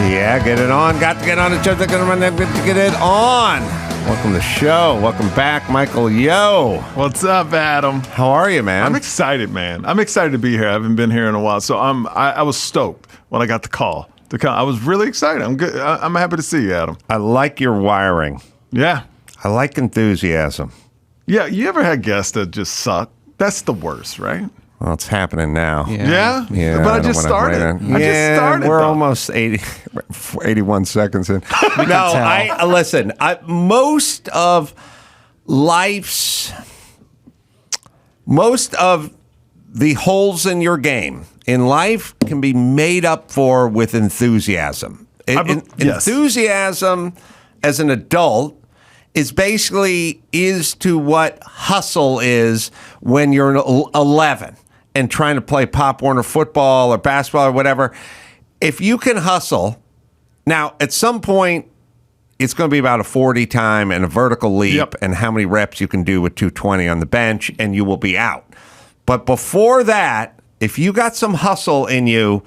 Yeah, get it on. Got to get on the show. Get it on. Welcome to the show. Welcome back, Michael. Yo. What's up, Adam? How are you, man? I'm excited, man. I'm excited to be here. I haven't been here in a while, so I was stoked when I got the call. I was really excited. I'm good. I'm happy to see you, Adam. I like your wiring. Yeah. I like enthusiasm. Yeah. You ever had guests that just suck? That's the worst, right? Well, it's happening now. Yeah? Yeah, but I just started. We're almost 81 seconds in. No, listen. Most of the holes in your game in life can be made up for with enthusiasm. Enthusiasm as an adult is to what hustle is when you're 11 and trying to play Pop Warner football or basketball or whatever. If you can hustle, now at some point it's going to be about a 40 time and a vertical leap and how many reps you can do with 220 on the bench, and you will be out. But before that, if you got some hustle in you,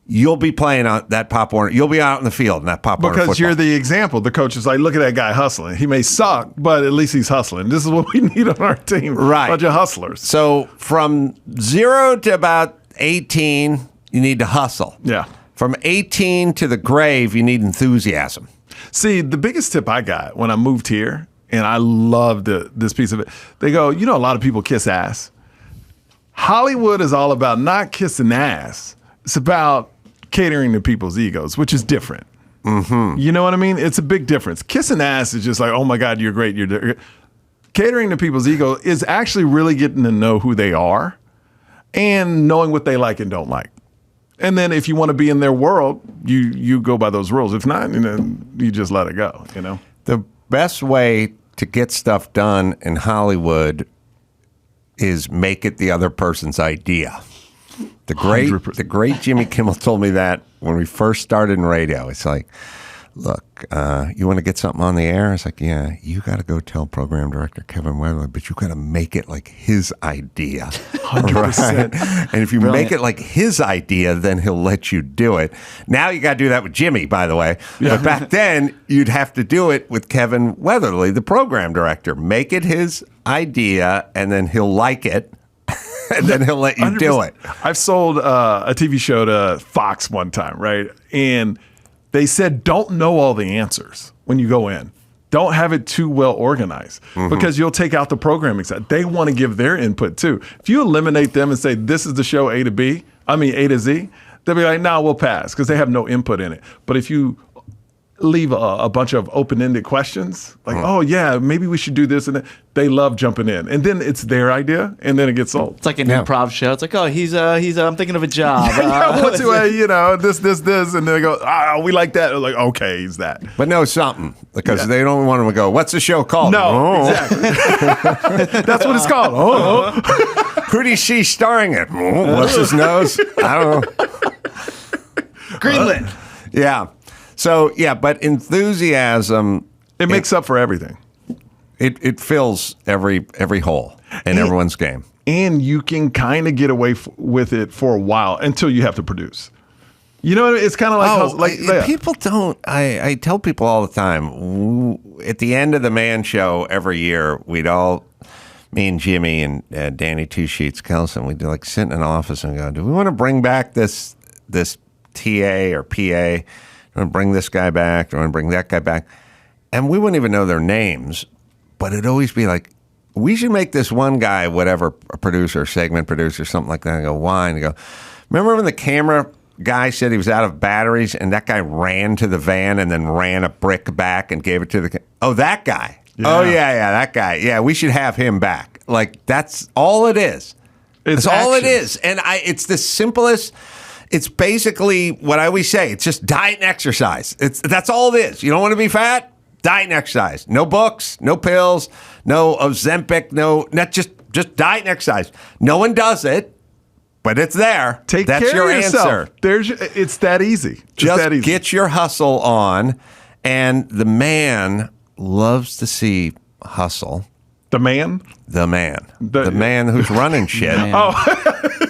you'll be playing on that Pop Warner. You'll be out in the field in that Pop Warner football. Because you're the example. The coach is like, look at that guy hustling. He may suck, but at least he's hustling. This is what we need on our team. Right. A bunch of hustlers. So from 0 to about 18, you need to hustle. Yeah. From 18 to the grave, you need enthusiasm. See, the biggest tip I got when I moved here, and I loved this piece of it, they go, a lot of people kiss ass. Hollywood is all about not kissing ass. It's about catering to people's egos, which is different. Mm-hmm. You know what I mean? It's a big difference. Kissing ass is just like, oh my God, you're great. Catering to people's ego is actually really getting to know who they are and knowing what they like and don't like. And then if you want to be in their world, you go by those rules. If not, you just let it go, The best way to get stuff done in Hollywood is make it the other person's idea. The great Jimmy Kimmel told me that when we first started in radio. It's like, look, you want to get something on the air? It's like, yeah, you got to go tell program director Kevin Weatherly, but you got to make it like his idea. 100%. Right? And if you make it like his idea, then he'll let you do it. Now you got to do that with Jimmy, by the way. Yeah. But back then, you'd have to do it with Kevin Weatherly, the program director. Make it his idea, and then he'll like it. And then he'll let you do it. I've sold a TV show to Fox one time, right? And they said, don't know all the answers when you go in. Don't have it too well organized because you'll take out the programming side. They want to give their input too. If you eliminate them and say, this is the show A to Z, they'll be like, no, we'll pass because they have no input in it. But if you leave a bunch of open-ended questions, like, oh, yeah, maybe we should do this. And they love jumping in. And then it's their idea, and then it gets sold. It's like an improv show. It's like, oh, I'm thinking of a job. This. And they go, we like that. They're like, okay, he's that. But know something, because they don't want them to go, what's the show called? No, exactly. That's what it's called. Oh. Who do you see starring it? What's his nose? I don't know. Greenland. Yeah. So, but enthusiasm... It makes up for everything. It fills every hole in everyone's game. And you can kind of get away with it for a while until you have to produce. You know, it's kind of like... people don't... I tell people all the time, at the end of the Man Show every year, we'd all... Me and Jimmy and Danny Two Sheets Kelson, we'd like sit in an office and go, do we want to bring back this TA or PA? Do I want to bring this guy back? Do I want to bring that guy back? And we wouldn't even know their names, but it'd always be like, we should make this one guy, whatever, a producer, segment producer, something like that. I go, why? And I go, remember when the camera guy said he was out of batteries and that guy ran to the van and then ran a brick back and gave it to that guy. Yeah. Oh, yeah, that guy. Yeah, we should have him back. Like, that's all it is. It's all it is. And it's the simplest... It's basically what I always say. It's just diet and exercise. That's all it is. You don't want to be fat? Diet and exercise. No books, no pills, no Ozempic, not just diet and exercise. No one does it, but it's there. That's your answer. It's that easy. Just get your hustle on, and the man loves to see hustle. The man? The man. The man who's running shit.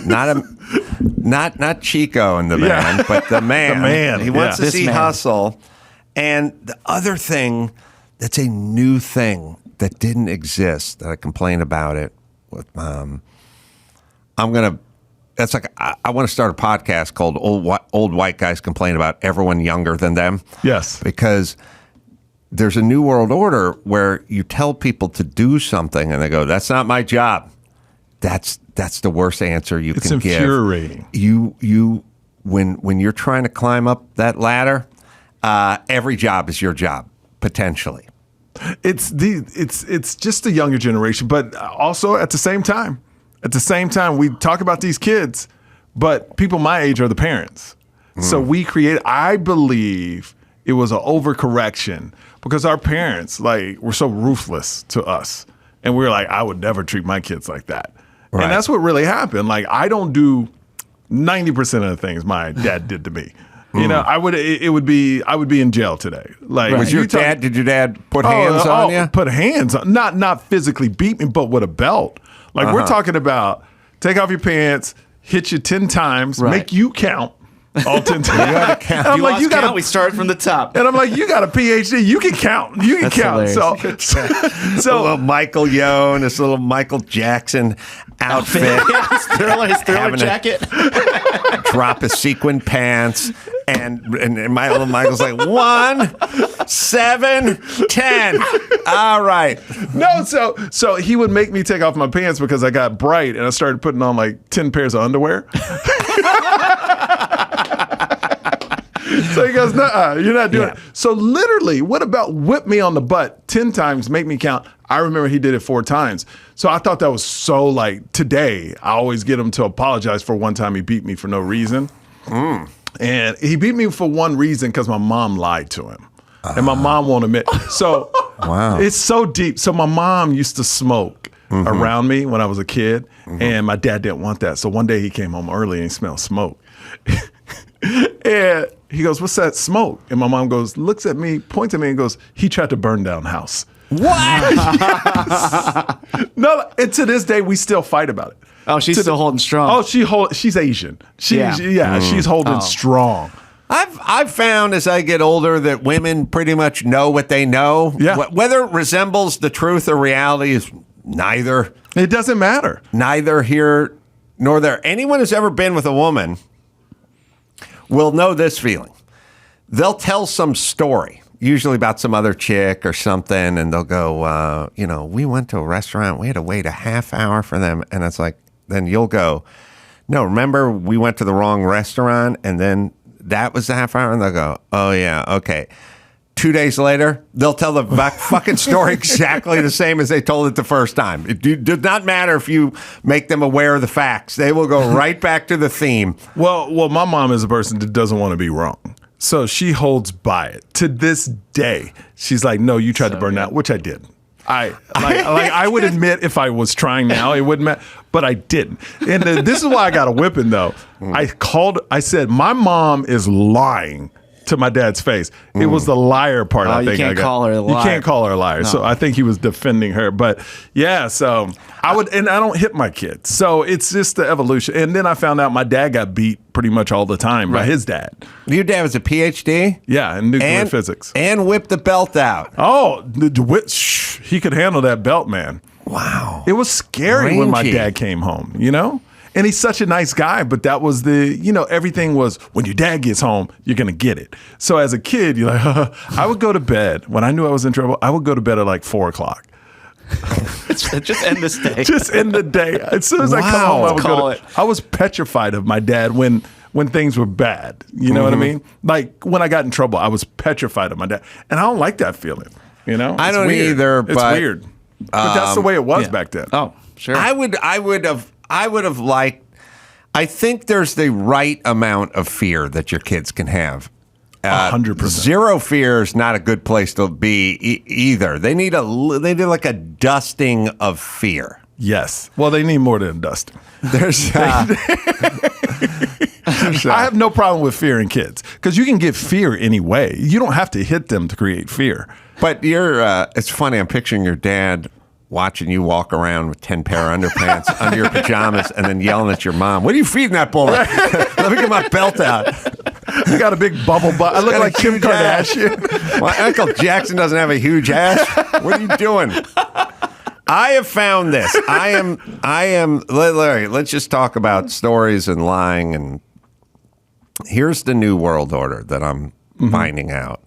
not Chico and the man, but the man. The man, He wants to This see man. hustle. And the other thing that's a new thing that didn't exist that I complain about it with that's like I want to start a podcast called Old White Guys Complain About Everyone Younger Than Them. Yes. Because there's a new world order where you tell people to do something and they go, "That's not my job." That's the worst answer you It's can give. infuriating. When you're trying to climb up that ladder, every job is your job potentially. It's just the younger generation, but also at the same time, we talk about these kids, but people my age are the parents. So I believe it was an overcorrection because our parents were so ruthless to us. And we were like, I would never treat my kids like that. Right. And that's what really happened. Like, I don't do 90% of the things my dad did to me. You know, I would be in jail today. Like, Did your dad put hands on you? Put hands on, not physically beat me, but with a belt. Like, we're talking about take off your pants, hit you 10 times, make you count all 10 times. You gotta count. And I'm like, we started from the top. and I'm like, you got a PhD, you can count. You can count. Hilarious. A little Michael Yo and this little Michael Jackson outfit. His thriller Having a- jacket. Drop his sequin pants. And my little Michael's like 1, 7, 10. All right. No, so he would make me take off my pants because I got bright and I started putting on like 10 pairs of underwear. So he goes, "Nuh-uh, you're not doing it." So literally, what about whip me on the butt 10 times, make me count? I remember he did it 4 times. So I thought that was so today, I always get him to apologize for one time he beat me for no reason. And he beat me for one reason because my mom lied to him. And my mom won't admit. So Wow. It's so deep. So my mom used to smoke around me when I was a kid, and my dad didn't want that. So one day he came home early and he smelled smoke. And he goes, "What's that smoke?" And my mom looks at me, points at me, and goes, "He tried to burn down the house." What? No, and to this day we still fight about it. Oh, she's still holding strong. Oh, she's Asian. She's holding strong. I've found as I get older that women pretty much know what they know. Yeah. Whether it resembles the truth or reality is neither. It doesn't matter. Neither here nor there. Anyone who's ever been with a woman will know this feeling. They'll tell some story, usually about some other chick or something, and they'll go, we went to a restaurant. We had to wait a half hour for them. And it's like, then you'll go, "No, remember we went to the wrong restaurant and then that was the half hour?" And they'll go, "Oh, yeah, okay." 2 days later, they'll tell the fucking story exactly the same as they told it the first time. It does not matter if you make them aware of the facts. They will go right back to the theme. Well, my mom is a person that doesn't want to be wrong. So she holds by it. To this day, she's like, "No, you tried to burn out," which I did. I would admit if I was trying now, it wouldn't matter, but I didn't. And this is why I got a whipping, though. I said, "My mom is lying," to my dad's face. It was the liar part. I think you can't call her a liar. You can't call her a liar. No. So I think he was defending her. But yeah, so I don't hit my kids. So it's just the evolution. And then I found out my dad got beat pretty much all the time by his dad. Your dad was a PhD? Yeah, in nuclear physics. And whipped the belt out. Oh, he could handle that belt, man. Wow. It was scary when my Rangy. dad came home, And he's such a nice guy, but that was everything was, when your dad gets home, you're going to get it. So as a kid, you're like, I would go to bed. When I knew I was in trouble, I would go to bed at like 4 o'clock. Just end this day. Just end the day. As soon as I come home, I would go to, I was petrified of my dad when things were bad. You know what I mean? Like when I got in trouble, I was petrified of my dad. And I don't like that feeling. I don't either, It's but weird. But that's the way it was back then. Oh, sure. I would have liked. I think there's the right amount of fear that your kids can have. 100%. Zero fear is not a good place to be either. They need like a dusting of fear. Yes. Well, they need more than dusting. There's I have no problem with fear in kids because you can get fear any way. You don't have to hit them to create fear. But it's funny. I'm picturing your dad watching you walk around with 10 pair of underpants under your pajamas and then yelling at your mom, "What are you feeding that boy? Let me get my belt out." I got a big bubble butt. I look like Kim Kardashian. My Uncle Jackson doesn't have a huge ass. What are you doing? I have found this. I am, Larry, let's just talk about stories and lying. And here's the new world order that I'm finding out.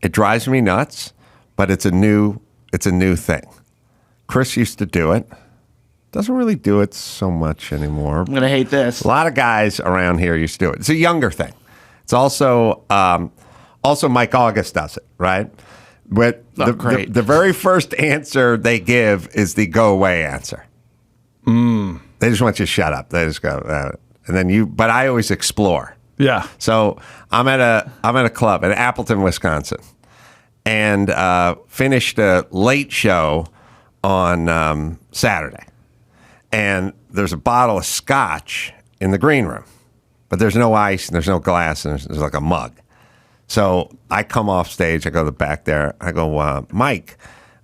It drives me nuts, but it's a new thing. Chris used to do it. Doesn't really do it so much anymore. I'm gonna hate this. A lot of guys around here used to do it. It's a younger thing. It's also Mike August does it, right? But Great. the very first answer they give is the go away answer. They just want you to shut up. They just go, and then but I always explore. Yeah. So I'm at a club in Appleton, Wisconsin, and finished a late show on Saturday. And there's a bottle of scotch in the green room, but there's no ice and there's no glass and there's like a mug. So I come off stage. I go to the back there. I go, Mike,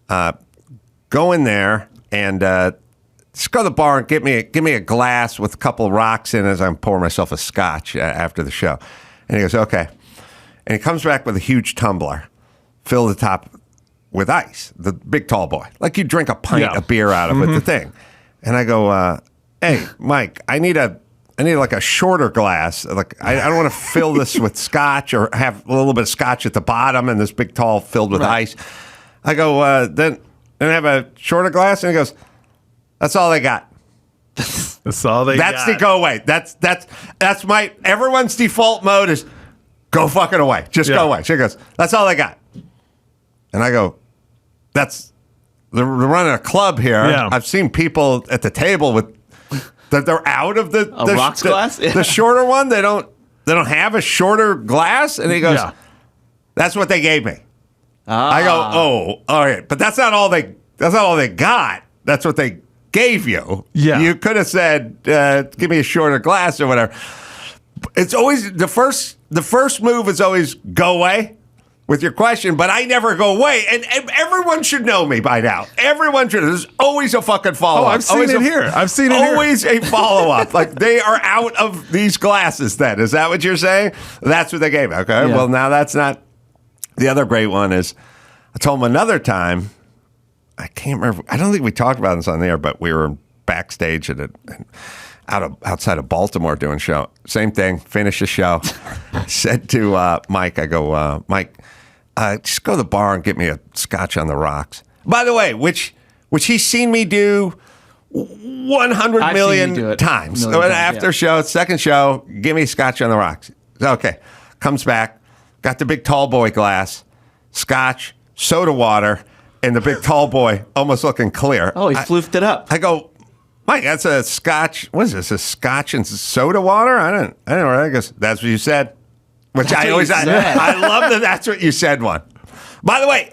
go in there and just go to the bar and give me a glass with a couple of rocks in it as I'm pouring myself a scotch after the show. And he goes, okay. And he comes back with a huge tumbler, fill the top with ice, the big tall boy, like you drink a pint of beer out of with the thing. And I go, hey, Mike, I need like a shorter glass. Like I don't want to fill this with scotch or have a little bit of scotch at the bottom and this big tall filled with ice. I go, then have a shorter glass. And he goes, that's all they got. That's all they got. That's the go away. That's my, everyone's default mode is go fucking away. Just go away. She goes, that's all they got. And I go, they're running a club here. Yeah. I've seen people at the table with that they're out of the rocks glass? Yeah. The shorter one. They don't have a shorter glass. And he goes, that's what they gave me. I go, oh, all right, but that's not all they got. That's what they gave you. Yeah. You could have said, give me a shorter glass or whatever. It's always the first move is always go away with your question, but I never go away. And everyone should know me by now. Everyone should. There's always a fucking follow-up. Oh, I've seen it here. Always a follow-up. Like, they are out of these glasses then. Is that what you're saying? That's what they gave me. Okay, well, now that's not. The other great one is, I told him another time, I can't remember. I don't think we talked about this on the air, but we were backstage outside of Baltimore doing a show. Same thing. Finish the show. Said to Mike, I go, Mike, just go to the bar and get me a scotch on the rocks. By the way, which he's seen me do 100 million times. After show, second show, give me a scotch on the rocks. Okay. Comes back, got the big tall boy glass, scotch, soda water, and the big tall boy almost looking clear. Oh, he floofed it up. I go, Mike, that's a scotch. What is this? A scotch and soda water? I don't know. I guess that's what you said. Which I love that. That's what you said. One. By the way,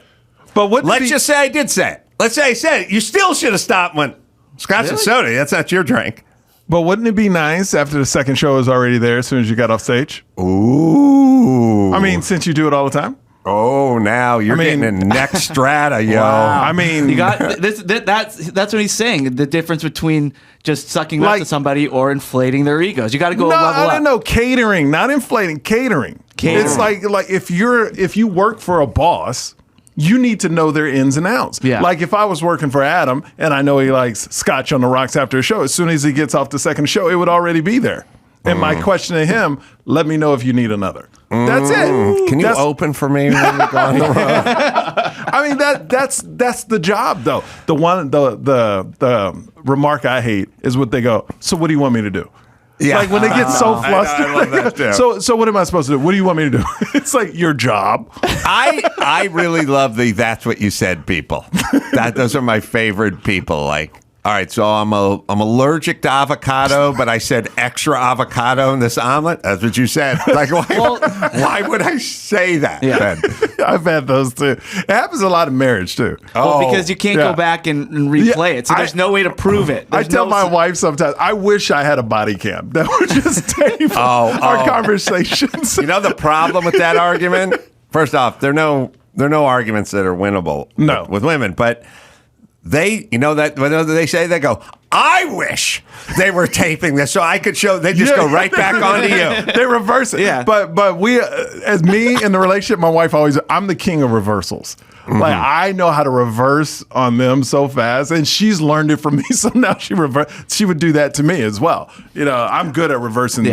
but let's just say I did say it. Let's say I said it. You still should have stopped when scotch and soda. That's not your drink. But wouldn't it be nice after the second show was already there as soon as you got off stage? Ooh. I mean, since you do it all the time. Oh, now you're getting in next strata, yo. Wow. I mean, you got this. That's what he's saying. The difference between just sucking up to somebody or inflating their egos. You got to go level up. No, catering, not inflating. Catering. It's like if you work for a boss, you need to know their ins and outs. Yeah. Like if I was working for Adam and I know he likes scotch on the rocks after a show, as soon as he gets off the second show, it would already be there. And my question to him, let me know if you need another. That's it. Can you open for me when we go on the road? I mean that's the job though. The remark I hate is what they go, so what do you want me to do? Yeah. Like when they get so flustered. I love that too. So what am I supposed to do? What do you want me to do? It's like your job. I really love the that's what you said people. Those are my favorite people. Like, all right, so I'm allergic to avocado, but I said extra avocado in this omelet. That's what you said. Like, why would I say that? Yeah. I've had those too. It happens a lot in marriage too. Well, because you can't go back and replay it, so there's no way to prove it. I tell my wife sometimes, I wish I had a body cam that would just tape our conversations. You know the problem with that argument? First off, there are no arguments that are winnable with women, but They, you know that what do they say? They go, I wish they were taping this so I could show. They just go right back onto you. They reverse it. Yeah. But we, as me in the relationship, my wife always, I'm the king of reversals. Like I know how to reverse on them so fast, and she's learned it from me. So now she would do that to me as well. You know, I'm good at reversing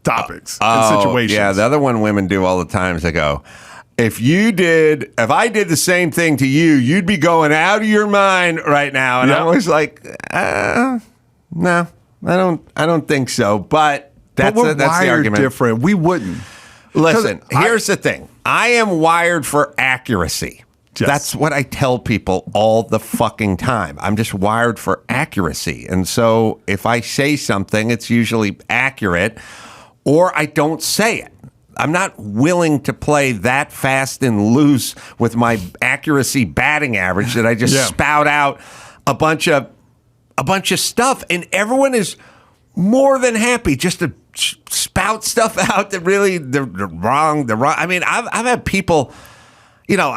topics and situations. Yeah, the other one women do all the time is they go, if I did the same thing to you, you'd be going out of your mind right now. And I'm always like, no, I don't think so. But that's the argument. Different. We wouldn't. Listen, here's the thing. I am wired for accuracy. Yes. That's what I tell people all the fucking time. I'm just wired for accuracy. And so if I say something, it's usually accurate, or I don't say it. I'm not willing to play that fast and loose with my accuracy batting average that I just spout out a bunch of stuff, and everyone is more than happy just to spout stuff out that really they're wrong. I mean, I've had people, you know,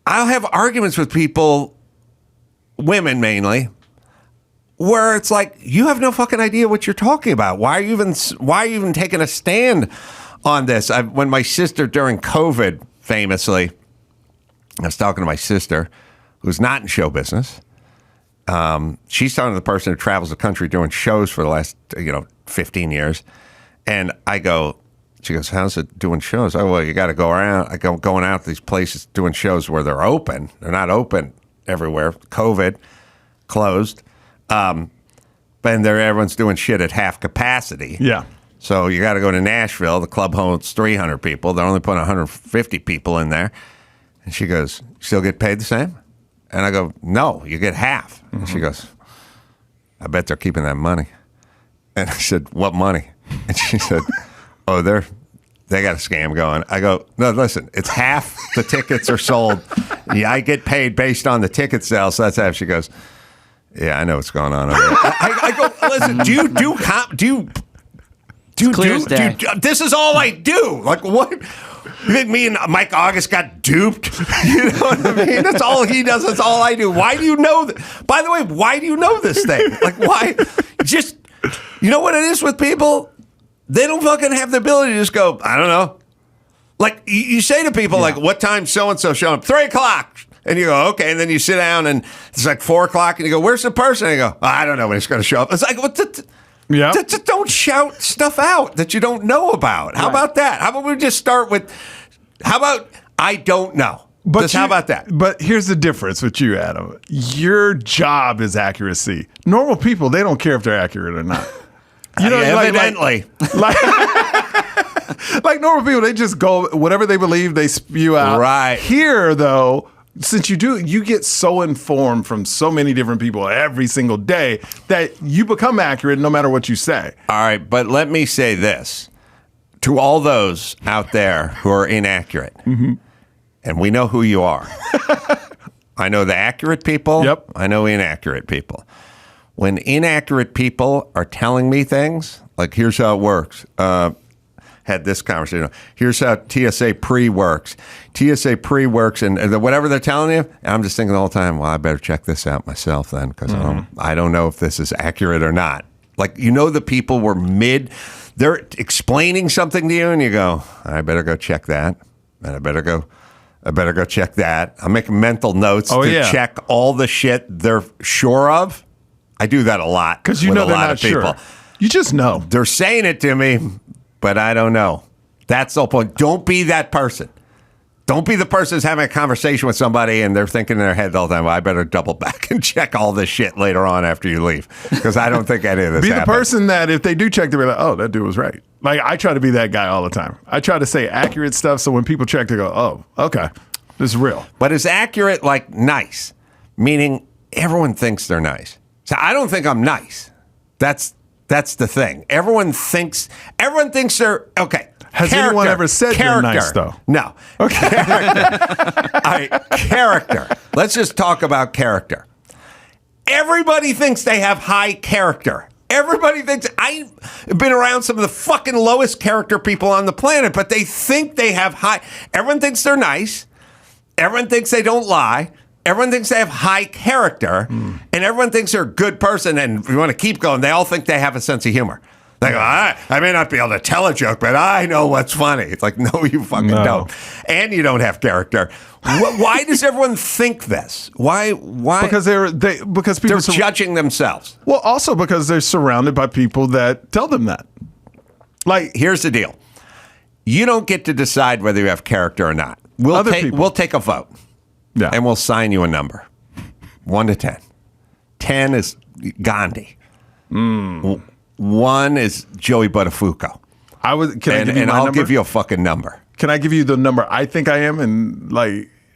I'll have arguments with people, women mainly, where it's like, you have no fucking idea what you're talking about. Why are you even taking a stand on this? When my sister during COVID, famously, I was talking to my sister, who's not in show business. She's talking to the person who travels the country doing shows for the last 15 years, and she goes, how's it doing shows? Oh, well, you got to go around. Going out to these places doing shows where they're open. They're not open everywhere. COVID closed, but everyone's doing shit at half capacity. Yeah. So you got to go to Nashville. The club holds 300 people. They're only putting 150 people in there. And she goes, you still get paid the same? And I go, no, you get half. And she goes, I bet they're keeping that money. And I said, what money? And she said, oh, they got a scam going. I go, no, listen, it's half the tickets are sold. Yeah, I get paid based on the ticket sales. So that's half. She goes, yeah, I know what's going on over there. I go, listen, this is all I do. Like, what? You think me and Mike August got duped? You know what I mean? That's all he does. That's all I do. Why do you know that? By the way, why do you know this thing? Like, why? Just, you know what it is with people? They don't fucking have the ability to just go, I don't know. Like, you say to people, like, what time so-and-so showing up? 3 o'clock. And you go, okay. And then you sit down and it's like 4 o'clock and you go, where's the person? And you go, I don't know when he's going to show up. It's like, what the... Yeah. Just don't shout stuff out that you don't know about. How about that? How about we just start with, how about I don't know? How about that? But here's the difference with you, Adam. Your job is accuracy. Normal people, they don't care if they're accurate or not. You know, evidently. Like normal people, they just go, whatever they believe, they spew out. Right. Here, though, since you get so informed from so many different people every single day that you become accurate no matter what you say. All right, but let me say this to all those out there who are inaccurate, and we know who you are. I know the accurate people. Yep. I know inaccurate people. When inaccurate people are telling me things, like, here's how it works. Had this conversation. Here's how TSA pre works. TSA pre works, and whatever they're telling you, I'm just thinking all the time, well, I better check this out myself then, because I don't know if this is accurate or not. Like, the people were they're explaining something to you, and you go, I better go check that, and I better go check that. I'm making mental notes to check all the shit they're sure of. I do that a lot because they're not sure. You just know they're saying it to me, but I don't know. That's the whole point. Don't be that person. Don't be the person who's having a conversation with somebody and they're thinking in their head all the time, well, I better double back and check all this shit later on after you leave. Because I don't think any of this happened. Be the person that if they do check, they'll be like, oh, that dude was right. Like, I try to be that guy all the time. I try to say accurate stuff so when people check, they go, oh, okay, this is real. But is accurate like nice? Meaning everyone thinks they're nice. So I don't think I'm nice. That's the thing. Everyone thinks they're okay. Has anyone ever said you're nice, though? No. Okay. All right, character. Let's just talk about character. Everybody thinks they have high character. Everybody thinks, I've been around some of the fucking lowest character people on the planet, but they think they have high. Everyone thinks they're nice. Everyone thinks they don't lie. everyone thinks they have high character, and everyone thinks they're a good person. And if you want to keep going, they all think they have a sense of humor. They go, I may not be able to tell a joke, but I know what's funny. It's like, no, you fucking don't. And you don't have character. Why does everyone think this? Why? Because because people they're judging themselves. Well, also because they're surrounded by people that tell them that. Like, here's the deal. You don't get to decide whether you have character or not. We'll take a vote. Yeah. And we'll sign you a number. 1 to 10. 10 is Gandhi. 1 is Joey Buttafuoco. I'll give you a fucking number. Can I give you the number I think I am?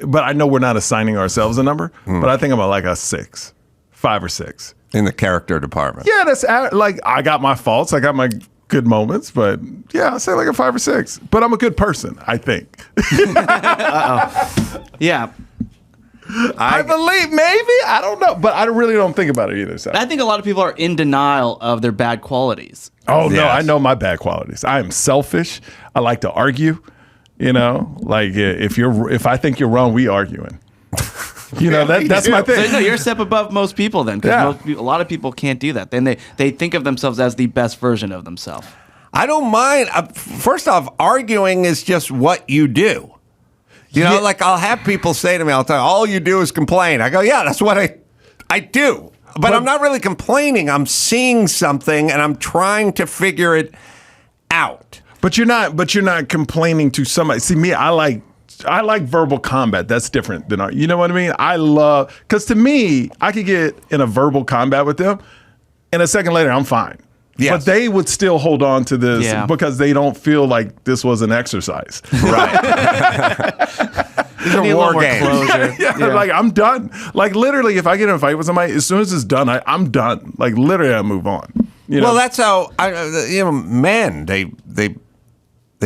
But I know we're not assigning ourselves a number. But I think I'm like a 6, 5 or 6 in the character department. Yeah, that's like I got my faults, I got my good moments, but yeah, I say like a 5 or 6. But I'm a good person, I think. Yeah. I believe maybe, I don't know, but I really don't think about it either. So. I think a lot of people are in denial of their bad qualities. Oh no, I know my bad qualities. I am selfish. I like to argue. You know, like if I think you're wrong, we arguing. You know, that's my thing. So, no, you're a step above most people then, because a lot of people can't do that. Then they think of themselves as the best version of themselves. I don't mind. First off, arguing is just what you do. You know, like I'll have people say to me all the time, all you do is complain. I go, yeah, that's what I do. But I'm not really complaining. I'm seeing something and I'm trying to figure it out. But you're not complaining to somebody. See, me, I like verbal combat. That's different than art. You know what I mean? Because to me, I could get in a verbal combat with them and a second later, I'm fine. Yes. But they would still hold on to this because they don't feel like this was an exercise. Right. These are war games. Like I'm done. Like literally, if I get in a fight with somebody, as soon as it's done, I'm done. Like literally, I move on. You know? Well, that's how men they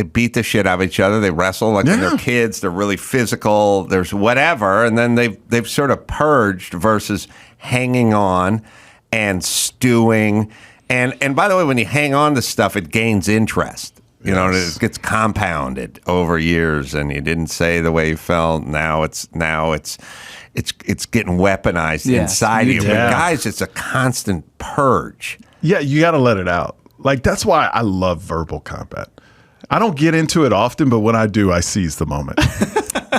beat the shit out of each other. They wrestle like when they're kids. They're really physical. There's whatever, and then they've sort of purged versus hanging on and stewing. And by the way, when you hang on to stuff, it gains interest. You know, it gets compounded over years, and you didn't say the way you felt. Now it's getting weaponized inside you. But guys, it's a constant purge. Yeah, you got to let it out. Like that's why I love verbal combat. I don't get into it often, but when I do, I seize the moment.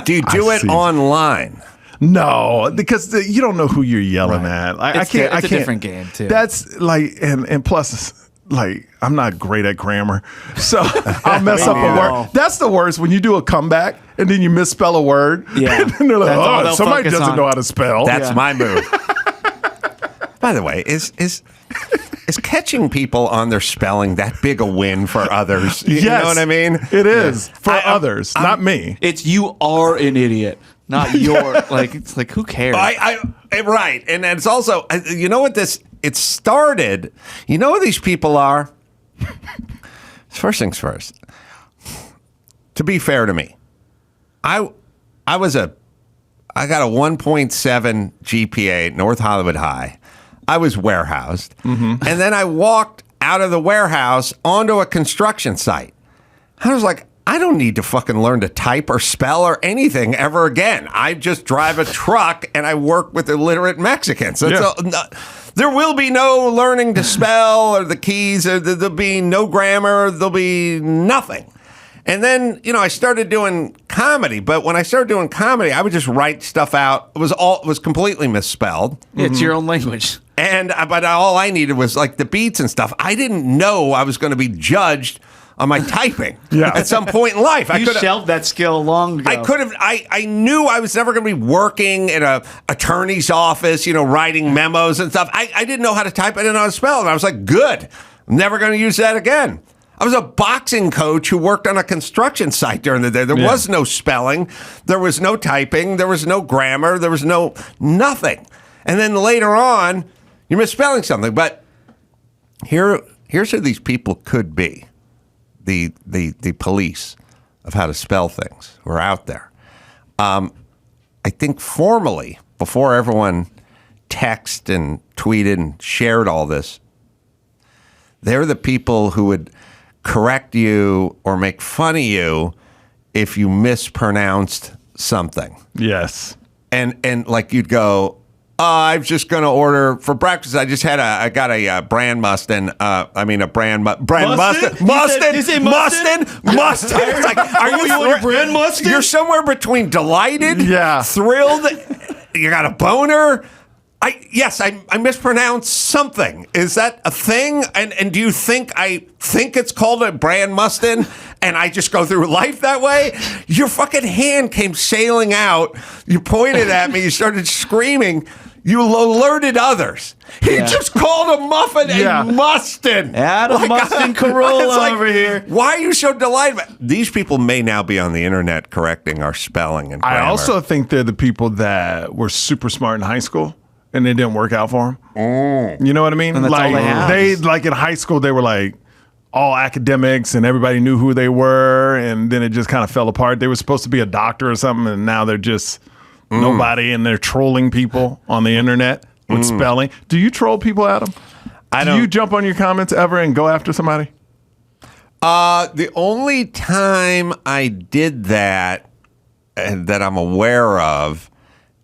Do you do it online? No, because you don't know who you're yelling at. It's a different game too. That's like, and plus, like, I'm not great at grammar, so I'll mess up a word. That's the worst when you do a comeback and then you misspell a word. Yeah, and they're like, oh, somebody doesn't know how to spell. That's my move. By the way, is catching people on their spelling that big a win for others? You know what I mean? It is for others, not me. It's you are an idiot. Not your, like, it's like, who cares? Right. And it's also, you know what it started, you know what these people are? First things first. To be fair to me, I got a 1.7 GPA at North Hollywood High. I was warehoused. And then I walked out of the warehouse onto a construction site. I was like, I don't need to fucking learn to type or spell or anything ever again. I just drive a truck and I work with illiterate Mexicans. There will be no learning to spell or the keys. Or there'll be no grammar. There'll be nothing. And then, I started doing comedy. But when I started doing comedy, I would just write stuff out. It was completely misspelled. It's your own language. But all I needed was like the beats and stuff. I didn't know I was going to be judged on my typing at some point in life. You shelved that skill long ago. I knew I was never going to be working in a attorney's office, writing memos and stuff. I didn't know how to type. I didn't know how to spell. And I was like, good. I'm never going to use that again. I was a boxing coach who worked on a construction site during the day. There was no spelling. There was no typing. There was no grammar. There was nothing. And then later on, you're misspelling something. But here's who these people could be. The police of how to spell things who are out there. I think formally, before everyone texted and tweeted and shared all this, they're the people who would correct you or make fun of you if you mispronounced something. Yes. and like you'd go, I'm just going to order for breakfast. I got a brand Mustin. A brand Mustin. You say Mustin. It's like, are you order brand Mustin? You're somewhere between delighted, thrilled. You got a boner. I mispronounced something. Is that a thing? And do you think I think it's called a brand Mustin and I just go through life that way? Your fucking hand came sailing out. You pointed at me. You started screaming. You alerted others. He just called a muffin a Mustin. Adam Mustin Carolla over here. Why are you so delighted? These people may now be on the internet correcting our spelling and grammar. I also think they're the people that were super smart in high school and it didn't work out for them. You know what I mean? And that's all they have. Like in high school, they were like all academics and everybody knew who they were, and then it just kind of fell apart. They were supposed to be a doctor or something, and now they're just nobody, and they're trolling people on the internet with spelling. Do you troll people, Adam? Do you jump on your comments ever and go after somebody? The only time I did that I'm aware of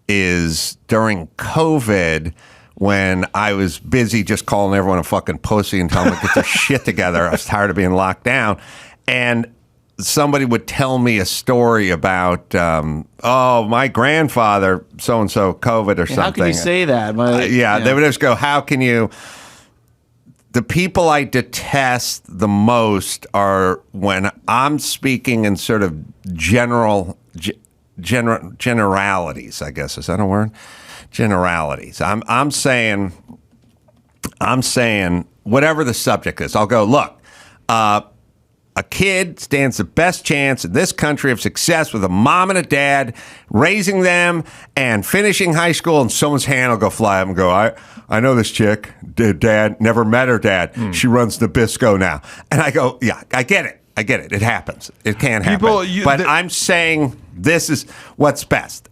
is during COVID when I was busy just calling everyone a fucking pussy and telling them to get their shit together. I was tired of being locked down. And somebody would tell me a story about, my grandfather, so-and-so, COVID or something. How can you say that? They would just go, how can you... The people I detest the most are when I'm speaking in sort of generalities, I guess. Is that a word? Generalities. I'm saying whatever the subject is. I'll go, look, a kid stands the best chance in this country of success with a mom and a dad raising them and finishing high school, and someone's hand will go fly up and go, I know this chick, dad, never met her dad. She runs Nabisco now. And I go, yeah, I get it. It happens. It can happen. I'm saying this is what's best.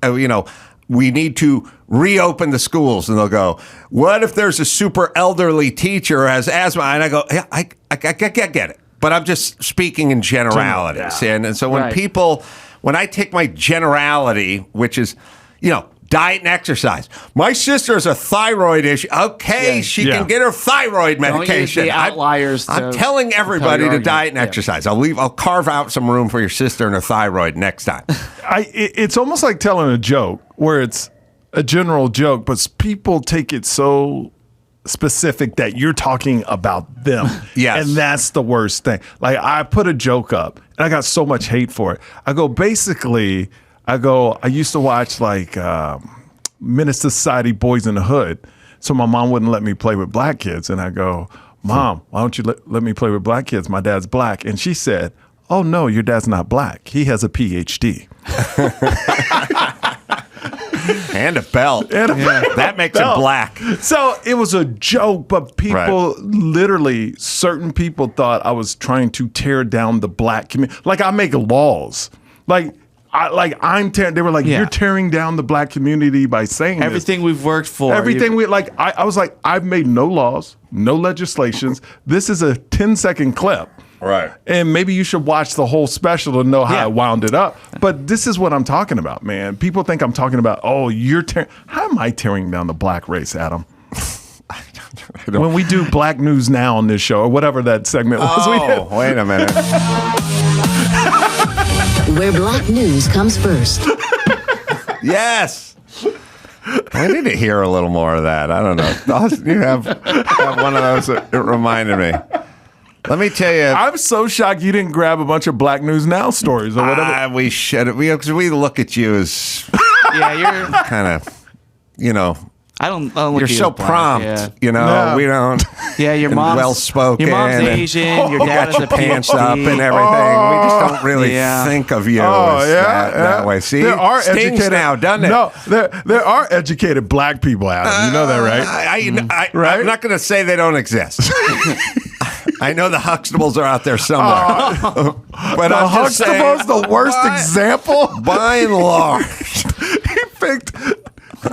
We need to reopen the schools. And they'll go, what if there's a super elderly teacher who has asthma? And I go, yeah, I get it. But I'm just speaking in generalities. And so when I take my generality, which is, diet and exercise. My sister has a thyroid issue. Okay, she can get her thyroid medication. Don't use the outliers. I'm telling everybody to diet and exercise. I'll carve out some room for your sister and her thyroid next time. It's almost like telling a joke where it's a general joke, but people take it so specific that you're talking about them. Yes. And that's the worst thing. Like, I put a joke up and I got so much hate for it. I used to watch like Menace to Society, Boys in the Hood. So my mom wouldn't let me play with black kids. And I go, Mom, why don't you let me play with black kids? My dad's black. And she said, oh, no, your dad's not black. He has a PhD. And a belt. That makes him black. So it was a joke, but literally, certain people thought I was trying to tear down the black community. Like, I make laws. They were like, you're tearing down the black community by saying everything we've worked for. I was like, I've made no laws, no legislations. This is a 10-second clip. Right. And maybe you should watch the whole special to know how I wound it up. But this is what I'm talking about, man. People think I'm talking about, how am I tearing down the black race, Adam? When we do Black News Now on this show, or whatever that segment was. Wait a minute. Where black news comes first. Yes. I need to hear a little more of that. I don't know. You have one of those that reminded me. Let me tell you. I'm so shocked you didn't grab a bunch of Black News Now stories or whatever. We should. Because we look at you as you're kind of, I don't look you're at you so as black, prompt, we don't. Yeah, your mom's well-spoken. Your mom's Asian. Your dad has a pants PhD. up and everything. We just don't really think of you as that way. See, there are stings educated now, doesn't it? No, there are educated black people, Adam. You know that, right? Right? I'm not going to say they don't exist. I know the Huxtables are out there somewhere. But the I'm just saying, Huxtables, the worst example? By and large. He picked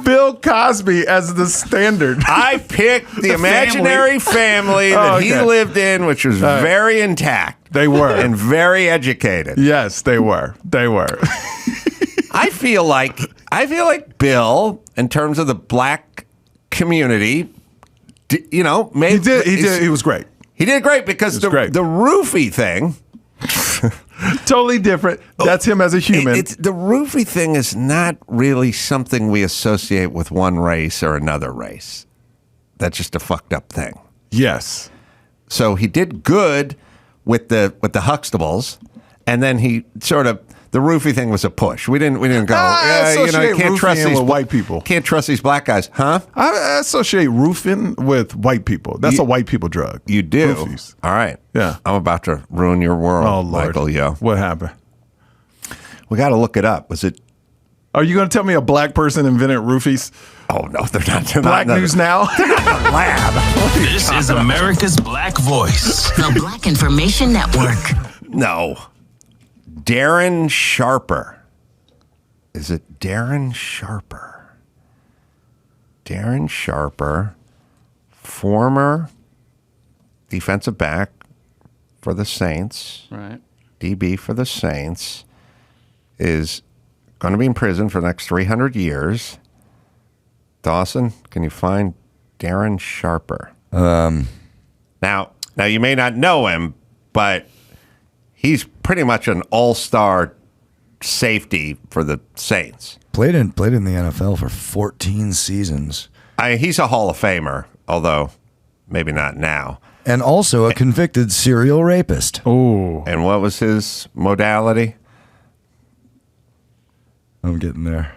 Bill Cosby as the standard. I picked the imaginary family that he lived in, which was very intact. They were. And very educated. Yes, they were. I feel like I feel like Bill, in terms of the black community, He was great. He did great because the roofie thing. Totally different. That's him as a human. The roofie thing is not really something we associate with one race or another race. That's just a fucked up thing. Yes. So he did good with the Huxtables, and then he sort of the roofie thing was a push. We didn't go. You can't trust these white people. Can't trust these black guys, huh? I associate roofing with white people. That's a white people drug. You do. Roofies. All right. Yeah. I'm about to ruin your world, oh, Lord. Michael. Yo. What happened? We got to look it up. Was it? Are you going to tell me a black person invented roofies? Oh no, they're not. Black News Now. Lab. This is America's Black Voice. The Black Information Network. No. Darren Sharper. Is it Darren Sharper? Darren Sharper, former defensive back for the Saints. Right. DB for the Saints, is going to be in prison for the next 300 years. Dawson, can you find Darren Sharper? Now you may not know him, but he's pretty much an all-star safety for the Saints. Played in the NFL for 14 seasons. He's a Hall of Famer, although maybe not now. And also a convicted serial rapist. Oh. And what was his modality? I'm getting there.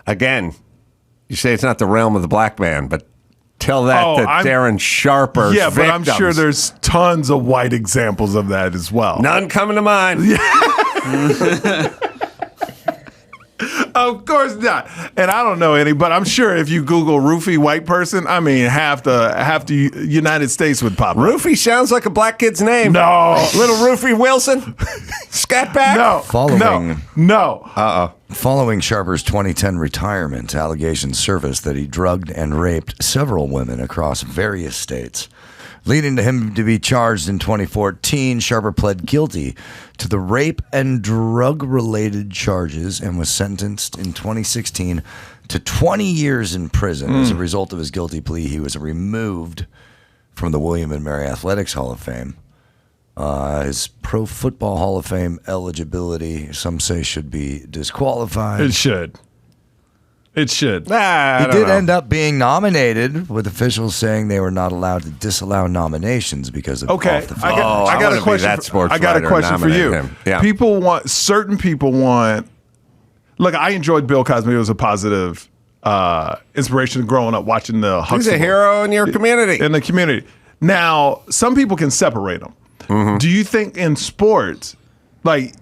Again, you say it's not the realm of the black man, but tell that to Darren Sharper's Yeah, but I'm victims. sure there's tons of white examples of that as well. None coming to mind. Of course not. And I don't know any, but I'm sure if you Google roofie white person, I mean, half the United States would pop up. Roofie sounds like a black kid's name. No. Little Roofie Wilson? Scat back? No. Following- No. Following Sharper's 2010 retirement, allegations surfaced that he drugged and raped several women across various states. Leading to him to be charged in 2014, Sharper pled guilty to the rape and drug-related charges and was sentenced in 2016 to 20 years in prison. As a result of his guilty plea, he was removed from the William and Mary Athletics Hall of Fame. His Pro Football Hall of Fame eligibility, some say, should be disqualified. It should. He did end up being nominated, with officials saying they were not allowed to disallow nominations because of Okay, off the field. I got a question. I got a question for you. Yeah. Certain people want. Look, I enjoyed Bill Cosby. It was a positive inspiration growing up watching the. He's a hero in your community. In the community. Now, some people can separate them. Mm-hmm. Do you think in sports, like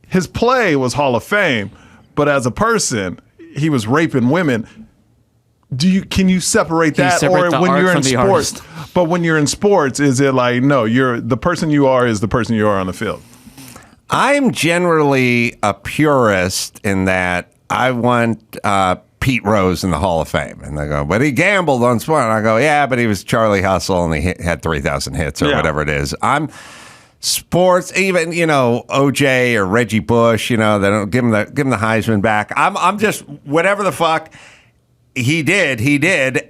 his play was Hall of Fame, but as a person, he was raping women? Can you separate that, separate or when you're in sports? But when you're in sports, is it like no? You're the person you are is the person you are on the field. I'm generally a purist in that I want Pete Rose in the Hall of Fame. And they go, but he gambled on sport. And I go, yeah, but he was Charlie Hustle and he had 3,000 hits or whatever it is. I'm sports, even, OJ or Reggie Bush, they don't give him the Heisman back. I'm just whatever the fuck he did,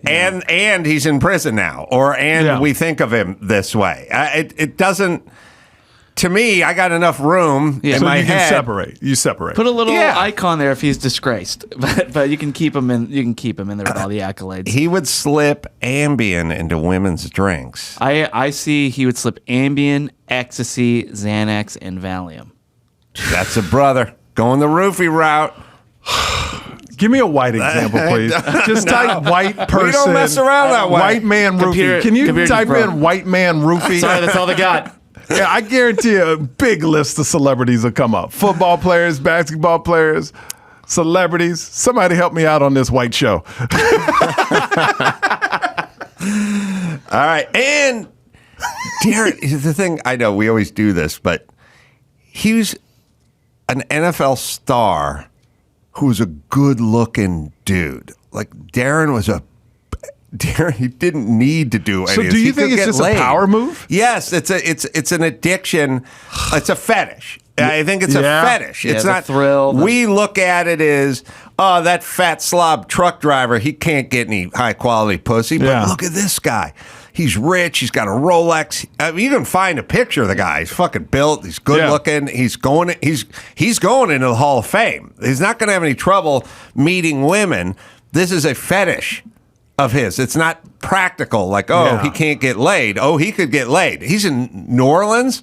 and he's in prison now, we think of him this way. It doesn't. To me, I got enough room in my head. You separate. Put a little icon there if he's disgraced, but you can keep him in. You can keep him in there with all the accolades. He would slip Ambien into women's drinks. I see he would slip Ambien, ecstasy, Xanax, and Valium. That's a brother going the roofie route. Give me a white example, please. Just type white person. We don't mess around that way. White man roofie. Can you type in white man roofie? Sorry, that's all they got. Yeah, I guarantee you a big list of celebrities will come up. Football players, basketball players, celebrities. Somebody help me out on this white show. All right. And Darren, the thing, I know we always do this, but he was an NFL star who was a good-looking dude. Like, he didn't need to do anything. So do you think it's just a power move? Yes, it's an addiction. It's a fetish. I think it's a fetish. It's the not thrill. We look at it as, oh, that fat slob truck driver, he can't get any high quality pussy. But look at this guy. He's rich. He's got a Rolex. I mean, you can find a picture of the guy. He's fucking built. He's good looking. He's going into the Hall of Fame. He's not going to have any trouble meeting women. This is a fetish of his. It's not practical. Like, he can't get laid. Oh, he could get laid. He's in New Orleans.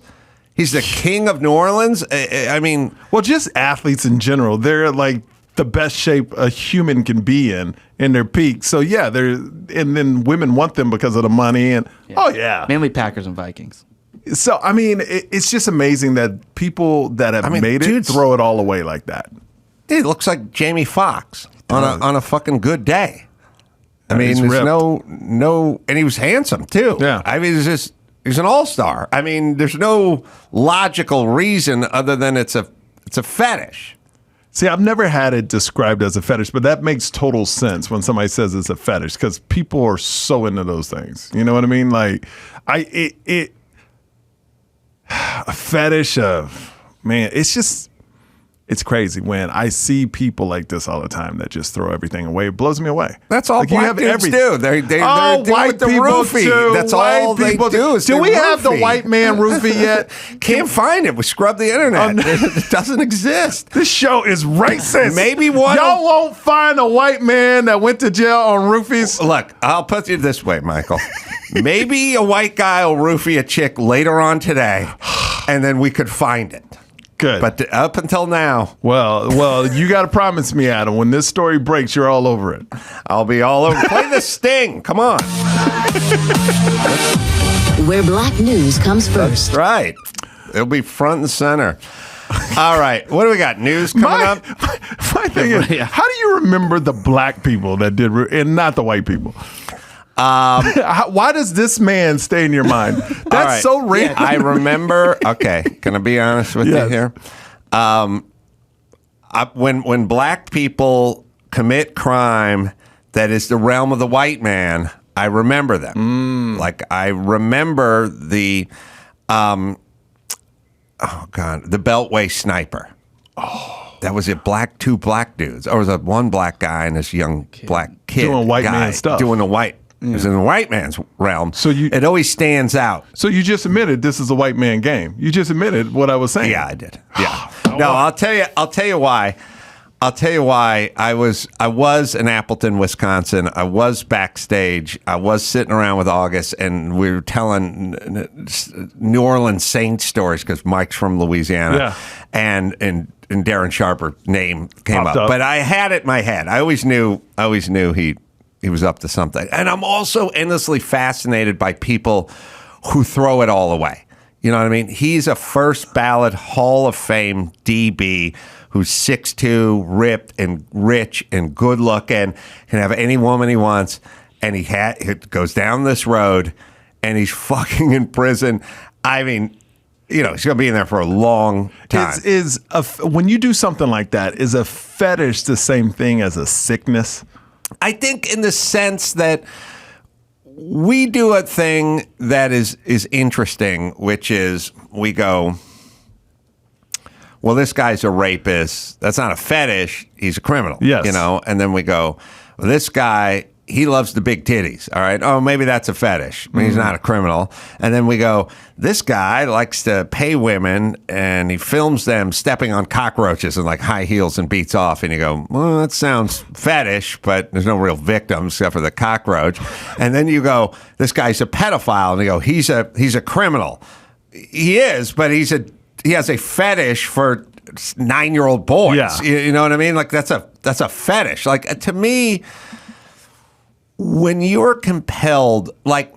He's the king of New Orleans. I mean, well, just athletes in general. They're like the best shape a human can be in their peak. So and then women want them because of the money and mainly Packers and Vikings. So I mean, it's just amazing that people that have made it throw it all away like that. It looks like Jamie Foxx on a fucking good day. I mean, there's ripped. no, and he was handsome too. Yeah, I mean, he's an all-star. I mean, there's no logical reason other than it's a fetish. See, I've never had it described as a fetish, but that makes total sense when somebody says it's a fetish because people are so into those things. You know what I mean? Like, a fetish of, man, it's crazy when I see people like this all the time that just throw everything away. It blows me away. That's all like black dudes do. They're white with the people roofie. too. That's White all they people do. Is do we have the roofie. white man roofie yet? Can't find it. We scrubbed the internet. It doesn't exist. This show is racist. Maybe one. Y'all won't find a white man that went to jail on roofies. Look, I'll put it this way, Michael. Maybe a white guy will roofie a chick later on today, and then we could find it. Good. But up until now, well, you got to promise me, Adam, when this story breaks, you're all over it. I'll be all over. Play the sting. Come on. Where black news comes first. That's right. It'll be front and center. All right. What do we got? News coming up? My thing is, how do you remember the black people that did, and not the white people? Why does this man stay in your mind? That's so random. I remember. Okay, can I be honest with you here? When black people commit crime that is the realm of the white man, I remember them. Like I remember the, the Beltway sniper. Oh. That was two black dudes. Or was it one black guy and this young black kid doing white man stuff. Doing the white. It was in the white man's realm. So it always stands out. So you just admitted this is a white man game. You just admitted what I was saying. Yeah, I did. Yeah. No, I'll tell you why. I'll tell you why. I was in Appleton, Wisconsin. I was backstage. I was sitting around with August, and we were telling New Orleans Saints stories because Mike's from Louisiana. Yeah. And Darren Sharper name came Popped up. up. But I had it in my head. I always knew he was up to something. And I'm also endlessly fascinated by people who throw it all away. You know what I mean? He's a first ballot Hall of Fame DB who's 6'2", ripped and rich and good looking, can have any woman he wants, and he goes down this road and he's fucking in prison. I mean, he's going to be in there for a long time. When you do something like that, is a fetish the same thing as a sickness? I think in the sense that we do a thing that is interesting, which is we go, well, this guy's a rapist. That's not a fetish. He's a criminal. Yes. And then we go, well, this guy, he loves the big titties. All right. Oh, maybe that's a fetish. I mean, he's not a criminal. And then we go, this guy likes to pay women and he films them stepping on cockroaches in like high heels and beats off. And you go, well, that sounds fetish, but there's no real victims except for the cockroach. And then you go, this guy's a pedophile. And you go, he's a criminal. He is, but he has a fetish for 9-year-old boys. Yeah. You know what I mean? Like that's a fetish. Like to me, when you're compelled, like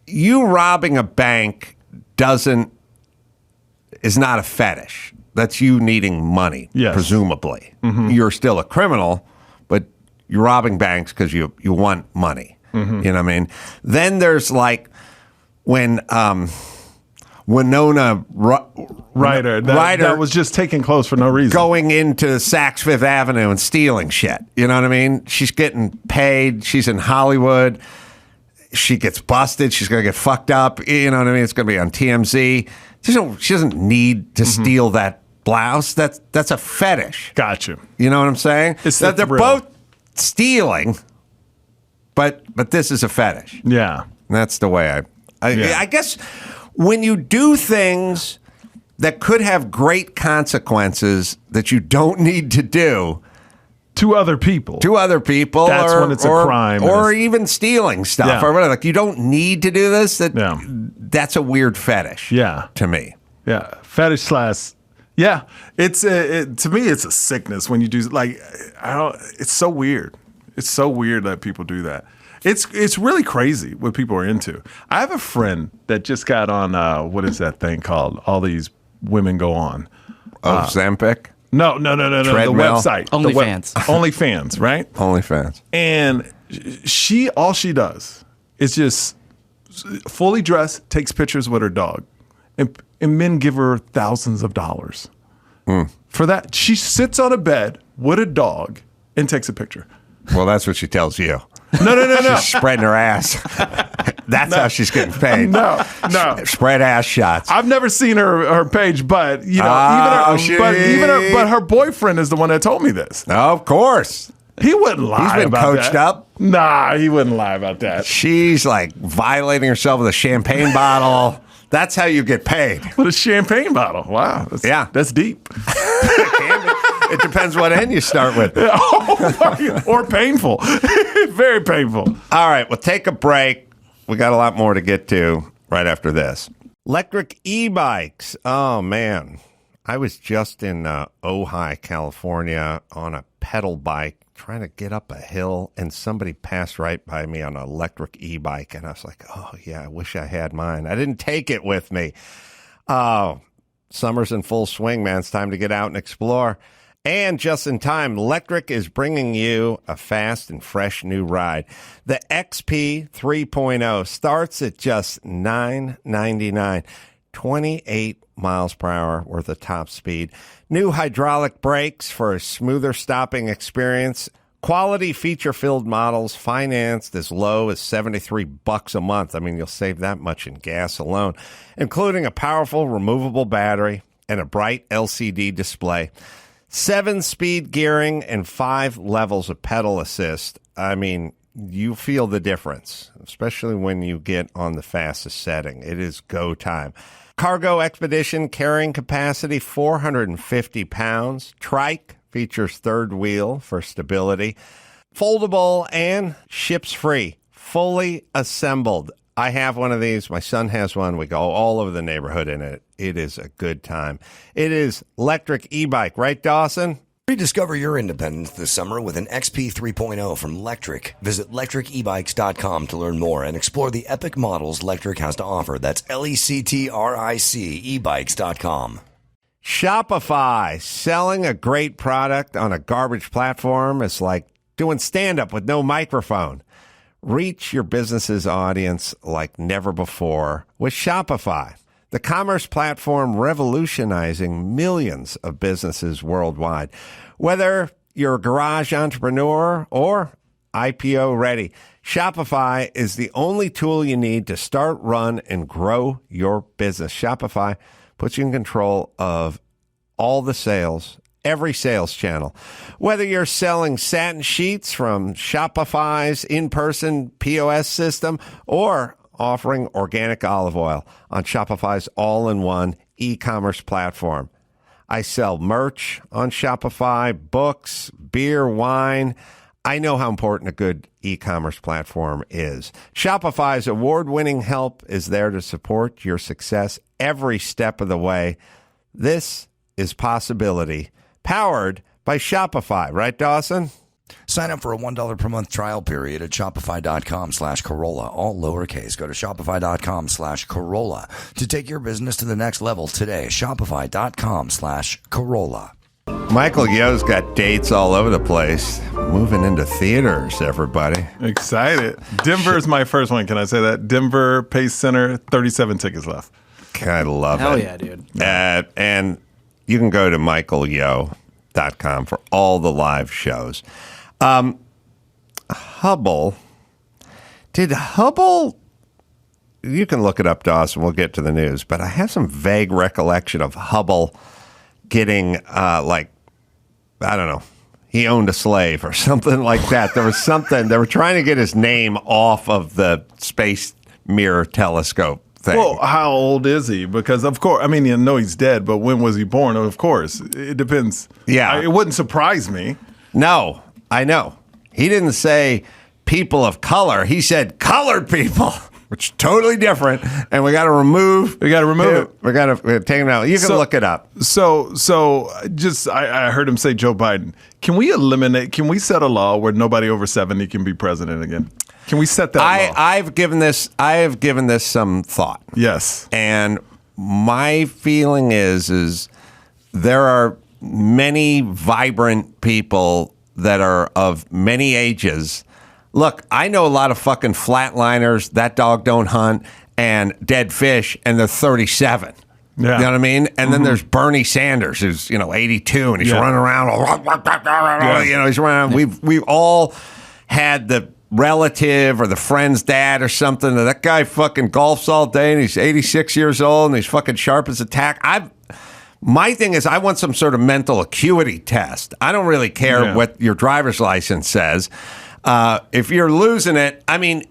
you robbing a bank is not a fetish. That's you needing money, yes. Presumably. Mm-hmm. You're You're still a criminal, but you're robbing banks because you want money. Mm-hmm. You know what I mean? Then there's like when Winona Ryder that was just taking clothes for no reason, going into Saks Fifth Avenue and stealing shit. You know what I mean? She's getting paid. She's in Hollywood. She gets busted. She's gonna get fucked up. You know what I mean? It's gonna be on TMZ. She doesn't need to steal that blouse. That's a fetish. Gotcha. You know what I'm saying? It's that the they're thrill. both stealing, but this is a fetish. Yeah. That's the way Yeah. I guess when you do things that could have great consequences that you don't need to do To other people. that's when it's a crime. or even stealing stuff Yeah. or whatever. Like, you don't need to do this. Yeah. That's a weird fetish. Yeah. To me. Yeah, fetish slash. Yeah, to me it's a sickness when you do like I don't. It's so weird. It's so weird that people do that. It's really crazy what people are into. I have a friend that just got on what is that thing called? All these women go on. Ozempic? No. The Treadmill? website. OnlyFans. OnlyFans, right? OnlyFans. And all she does is just fully dressed, takes pictures with her dog. And men give her thousands of dollars for that. She sits on a bed with a dog and takes a picture. Well, that's what she tells you. No. She's spreading her ass. That's how she's getting paid. No. Spread ass shots. I've never seen her page, but you know, but her boyfriend is the one that told me this. Of course. He wouldn't lie. He's been about coached that. up. Nah, he wouldn't lie about that. She's like violating herself with a champagne bottle. That's how you get paid. With a champagne bottle. Wow. That's deep. It depends what end you start with. Or painful. Very painful. All right, we'll take a break. We got a lot more to get to right after this. Electric e-bikes. Oh, man. I was just in Ojai, California on a pedal bike trying to get up a hill, and somebody passed right by me on an electric e-bike, and I was like, oh, yeah, I wish I had mine. I didn't take it with me. Oh, summer's in full swing, man. It's time to get out and explore. And just in time, Electric is bringing you a fast and fresh new ride. The XP 3.0 starts at just $9.99, 28 miles per hour worth of top speed. New hydraulic brakes for a smoother stopping experience. Quality feature-filled models financed as low as $73 a month. I mean, you'll save that much in gas alone, including a powerful removable battery and a bright LCD display. 7-speed gearing and 5 levels of pedal assist. I mean, you feel the difference, especially when you get on the fastest setting. It is go time. Cargo expedition carrying capacity 450 pounds. Trike features third wheel for stability. Foldable and ships free. Fully assembled. I have one of these. My son has one. We go all over the neighborhood in it. It is a good time. It is electric e-bike, right, Dawson? Rediscover your independence this summer with an XP 3.0 from Lectric. Visit lectricebikes.com to learn more and explore the epic models Lectric has to offer. That's Lectric ebikes.com. Shopify. Selling a great product on a garbage platform is like doing stand-up with no microphone. Reach your business's audience like never before with Shopify, the commerce platform revolutionizing millions of businesses worldwide. Whether you're a garage entrepreneur or IPO ready, Shopify is the only tool you need to start, run, and grow your business. Shopify puts you in control of all the sales, every sales channel. Whether you're selling satin sheets from Shopify's in-person POS system or offering organic olive oil on Shopify's all-in-one e-commerce platform. I sell merch on Shopify, books, beer, wine. I know how important a good e-commerce platform is. Shopify's award-winning help is there to support your success every step of the way. This is Possibility, powered by Shopify. Right, Dawson? Sign up for a $1 per month trial period at shopify.com/Carolla, all lowercase. Go to shopify.com/Carolla to take your business to the next level today. Shopify.com/Carolla. Michael Yo's got dates all over the place. Moving into theaters, everybody. Excited. Denver is my first one. Can I say that? Denver Pace Center, 37 tickets left. I love Hell it. yeah, dude. And you can go to michaelyo.com for all the live shows. Hubble. Did Hubble you can look it up, Dawson. We'll get to the news. But I have some vague recollection of Hubble getting, I don't know, he owned a slave or something like that. There was something. They were trying to get his name off of the Space Mirror Telescope thing. Well, how old is he? Because, of course, I mean, you know he's dead, but when was he born? Of course. It depends. Yeah. It wouldn't surprise me. No, I know. He didn't say people of color. He said colored people, which is totally different. And we got to remove. We got to remove it. We got to take him out. You can look it up. So just I heard him say Joe Biden. Can we set a law where nobody over 70 can be president again? Can we set that law? I have given this some thought. Yes. And my feeling is there are many vibrant people that are of many ages. Look, I know a lot of fucking flatliners, that dog don't hunt, and dead fish, and they're 37. Yeah. You know what I mean? And then there's Bernie Sanders, who's 82, and he's running around. He's running around. We've all had the relative or the friend's dad or something. That guy fucking golfs all day, and he's 86 years old, and he's fucking sharp as a tack. My thing is, I want some sort of mental acuity test. I don't really care what your driver's license says. If you're losing it, I mean,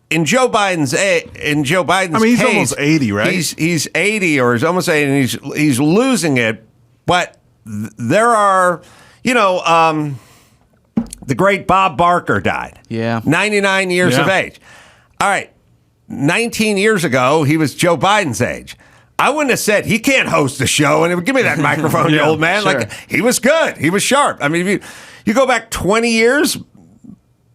in Joe Biden's he's case, almost 80, right? He's 80 or he's almost 80, and he's losing it. But there are, the great Bob Barker died. Yeah. 99 years of age. All right. 19 years ago, he was Joe Biden's age. I wouldn't have said he can't host a show and it would give me that microphone, you old man. Sure. Like, he was good. He was sharp. I mean, if you go back 20 years,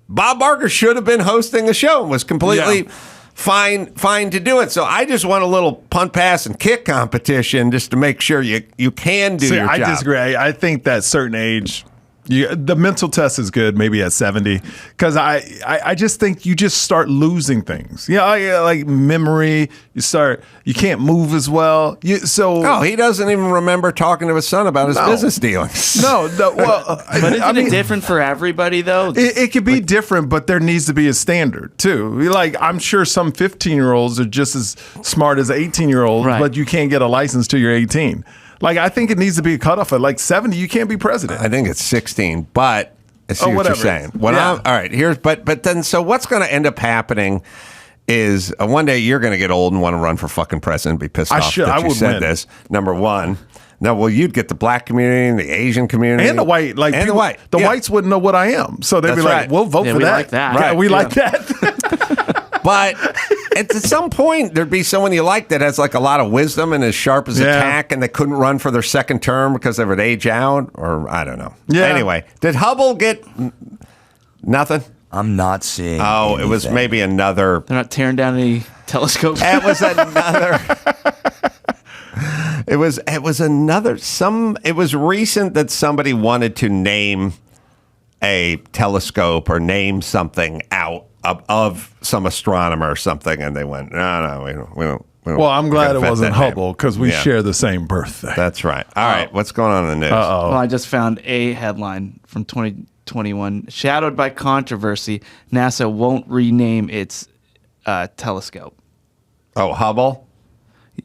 Bob Barker should have been hosting a show and was completely fine to do it. So I just want a little punt, pass, and kick competition just to make sure you can do your job. I disagree. I think that certain age, the mental test is good, maybe at 70, because I just think you just start losing things. Like memory. You can't move as well. He doesn't even remember talking to his son about his business dealings. No. Well, but isn't it different for everybody though? It could be different, but there needs to be a standard too. Like, I'm sure some 15-year-olds are just as smart as 18-year-olds, Right. but you can't get a license till you're 18. Like, I think it needs to be a cutoff at like 70. You can't be president. I think it's 16, but I see what you're saying. All right, but then, so what's going to end up happening is one day you're going to get old and want to run for fucking president and be pissed off that you said this. Number one. No, well, you'd get the black community and the Asian community. And the white. Like, and the white. The whites wouldn't know what I am. So they'd be like, right. we'll vote for we that. like that. Right. We like that. But at some point, there'd be someone you like that has like a lot of wisdom and is sharp as a tack, and they couldn't run for their second term because they would age out, or I don't know. Yeah. Anyway, did Hubble get nothing? I'm not seeing. Oh, anything. It was maybe another. They're not tearing down any telescopes. It was another. It was another. It was recent that somebody wanted to name a telescope or name something out of some astronomer or something, and they went, no, we don't. Well, I'm glad it wasn't Hubble because we share the same birthday. That's right. All right, what's going on in the news? Well, I just found a headline from 2021. Shadowed by controversy, NASA won't rename its telescope. Oh, Hubble?